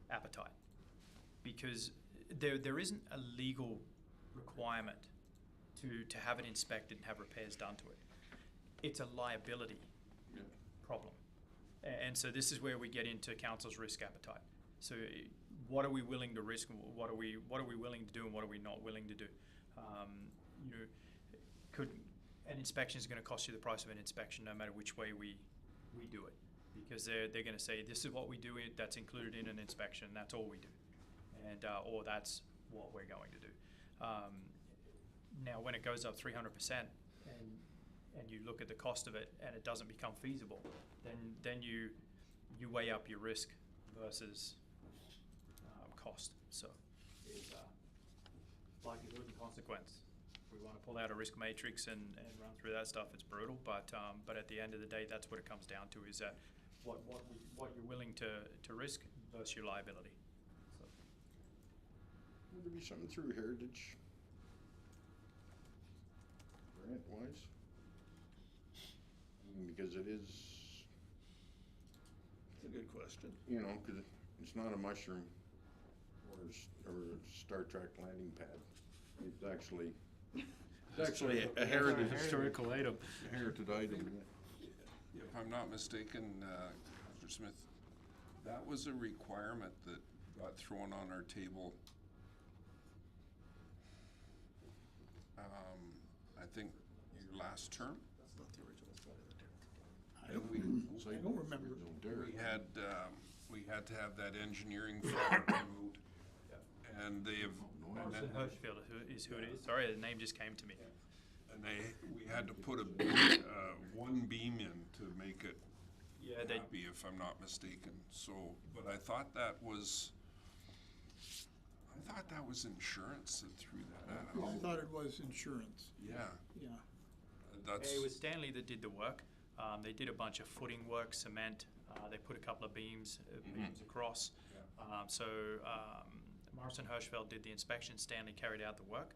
appetite, because there isn't a legal requirement to have it inspected and have repairs done to it. It's a liability problem, and so this is where we get into council's risk appetite. So what are we willing to risk? What are we willing to do, and what are we not willing to do? An inspection is going to cost you the price of an inspection no matter which way we do it, because they're going to say this is what we do, that's included in an inspection, that's all we do, and or that's what we're going to do. Now when it goes up 300% and you look at the cost of it and it doesn't become feasible, then you weigh up your risk versus cost. So it's likelihood and consequence. We want to pull out a risk matrix and run through that stuff. It's brutal, but at the end of the day, that's what it comes down to: is that what you're willing to risk versus your liability. So. Would there be something through Heritage, grant-wise? Because it is, It's a good question. you know, because it's not a mushroom or a Star Trek landing pad. It's actually a heritage. Historical item. A heritage item. If I'm not mistaken, Mr. Smith, that was a requirement that got thrown on our table. I think your last term. That's not the original slide of the derrick. I don't remember. We had to have that engineering firm removed, and they've. Morrison Hirschfield is who it is. Sorry, the name just came to me. And we had to put one beam in to make it happy, if I'm not mistaken. So, but I thought that was insurance that threw that out. I thought it was insurance, Yeah, yeah. that's. It was Stanley that did the work. They did a bunch of footing work, cement. They put a couple of beams across. Morrison Hirschfeld did the inspection. Stanley carried out the work.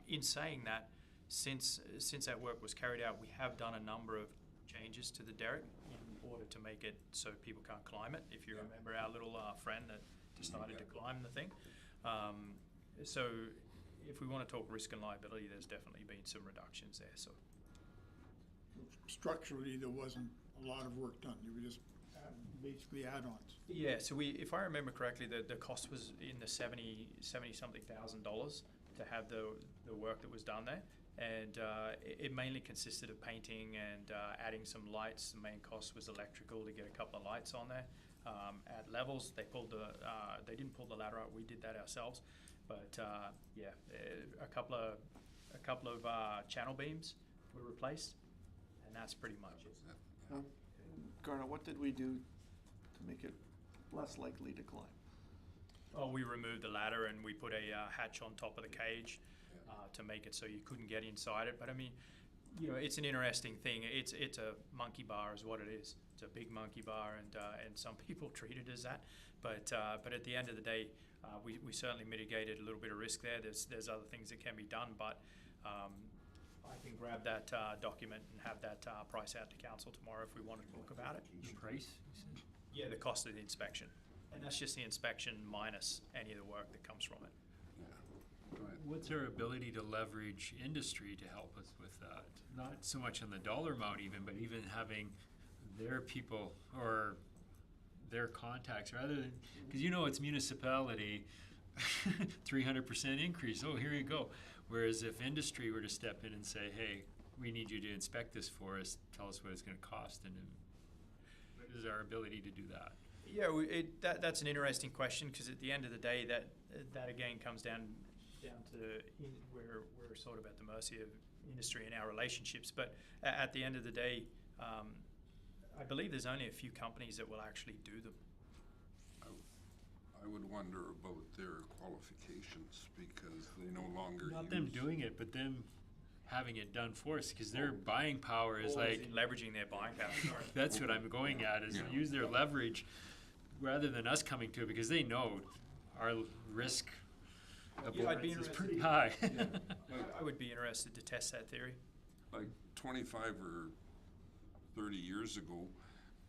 In saying that, since that work was carried out, we have done a number of changes to the derrick in order to make it so people can't climb it. If you remember our little friend that decided to climb the thing. So if we want to talk risk and liability, there's definitely been some reductions there. So structurally, there wasn't a lot of work done. They were just basically add-ons. Yeah, so if I remember correctly, the cost was in the $70-something thousand to have the work that was done there. And it mainly consisted of painting and adding some lights. The main cost was electrical to get a couple of lights on there. At levels, they didn't pull the ladder out. We did that ourselves. But a couple of channel beams were replaced, and that's pretty much it. Garner, what did we do to make it less likely to climb. Oh, we removed the ladder and we put a hatch on top of the cage to make it so you couldn't get inside it. But I mean, you know, it's an interesting thing. It's a monkey bar is what it is. It's a big monkey bar, and some people treat it as that. But at the end of the day, we certainly mitigated a little bit of risk there. There's other things that can be done, but I can grab that document and have that price out to council tomorrow if we want to talk about it. The price, you said? Yeah, the cost of the inspection. And that's just the inspection minus any of the work that comes from it. Go ahead. What's our ability to leverage industry to help us with that? Not so much on the dollar amount even, but even having their people or their contacts rather than, because you know it's municipality, 300% increase, oh, here you go. Whereas if industry were to step in and say, hey, we need you to inspect this for us, tell us what it's gonna cost, and then what is our ability to do that? Yeah, that's an interesting question, because at the end of the day, that again comes down to we're sort of at the mercy of industry and our relationships. But at the end of the day, I believe there's only a few companies that will actually do them. I would wonder about their qualifications because they no longer Not use. them doing it, but them having it done for us, because their buying power is like, Leveraging their buying power. that's what I'm going at, is Yeah. use their leverage rather than us coming to it, because they know our risk Yeah, I'd be abhorrence is interested. pretty high. I would be interested to test that theory. Like 25 or 30 years ago,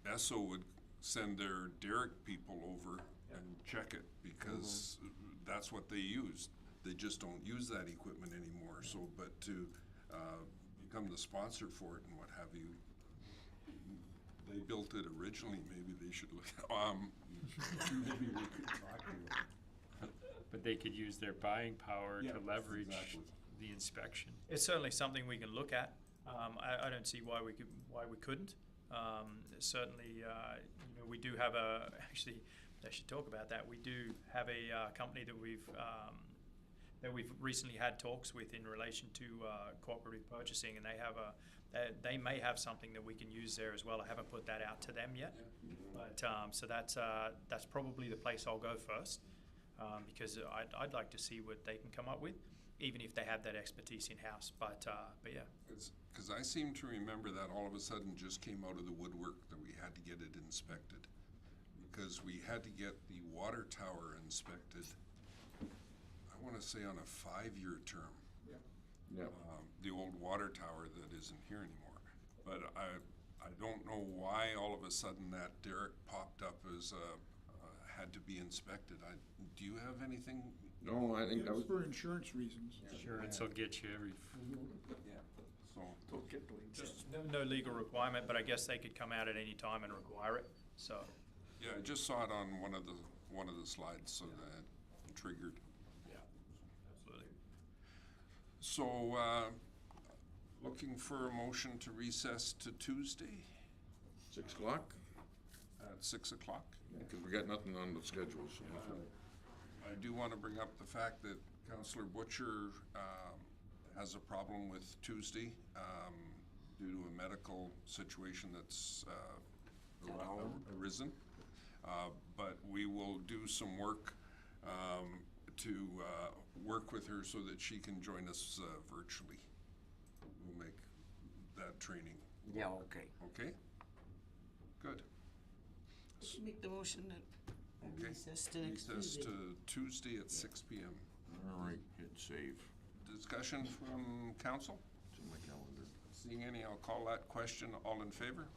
Esso would send their derrick people over and check it because that's what they used. They just don't use that equipment anymore. So, but to become the sponsor for it and what have you, they built it originally. Maybe they should look. Maybe we could talk to them. But they could use their buying power Yeah, to leverage exactly. the inspection. It's certainly something we can look at. I don't see why we couldn't. Certainly, you know, we do have actually, I should talk about that. We do have a company that we've recently had talks with in relation to cooperative purchasing, and they may have something that we can use there as well. I haven't put that out to them yet, but so that's probably the place I'll go first, because I'd like to see what they can come up with, even if they have that expertise in house. But yeah. Because I seem to remember that all of a sudden just came out of the woodwork that we had to get it inspected. Because we had to get the water tower inspected, I want to say on a 5-year term. Yeah. The old water tower that isn't here anymore. But I don't know why all of a sudden that derrick popped up as had to be inspected. Do you have anything? No, I think It that was was, for insurance reasons. Insurance will get you every. Yeah. So. Don't get Dwayne said. No legal requirement, but I guess they could come out at any time and require it. So Yeah, I just saw it on one of the slides, so that triggered. yeah, absolutely. So, looking for a motion to recess to Tuesday 6 o'clock, at 6 o'clock. because we got nothing on the schedule, so. I do want to bring up the fact that Councillor Butcher has a problem with Tuesday due to a medical situation that's arisen. But we will do some work to work with her so that she can join us virtually. We'll make that training. Yeah, okay. Okay? Good. Make the motion that Okay. recess to next Recess Tuesday. to Tuesday at 6 p.m. All right, hit save. Discussion from council? It's in my calendar. Seeing any, I'll call that question. All in favor?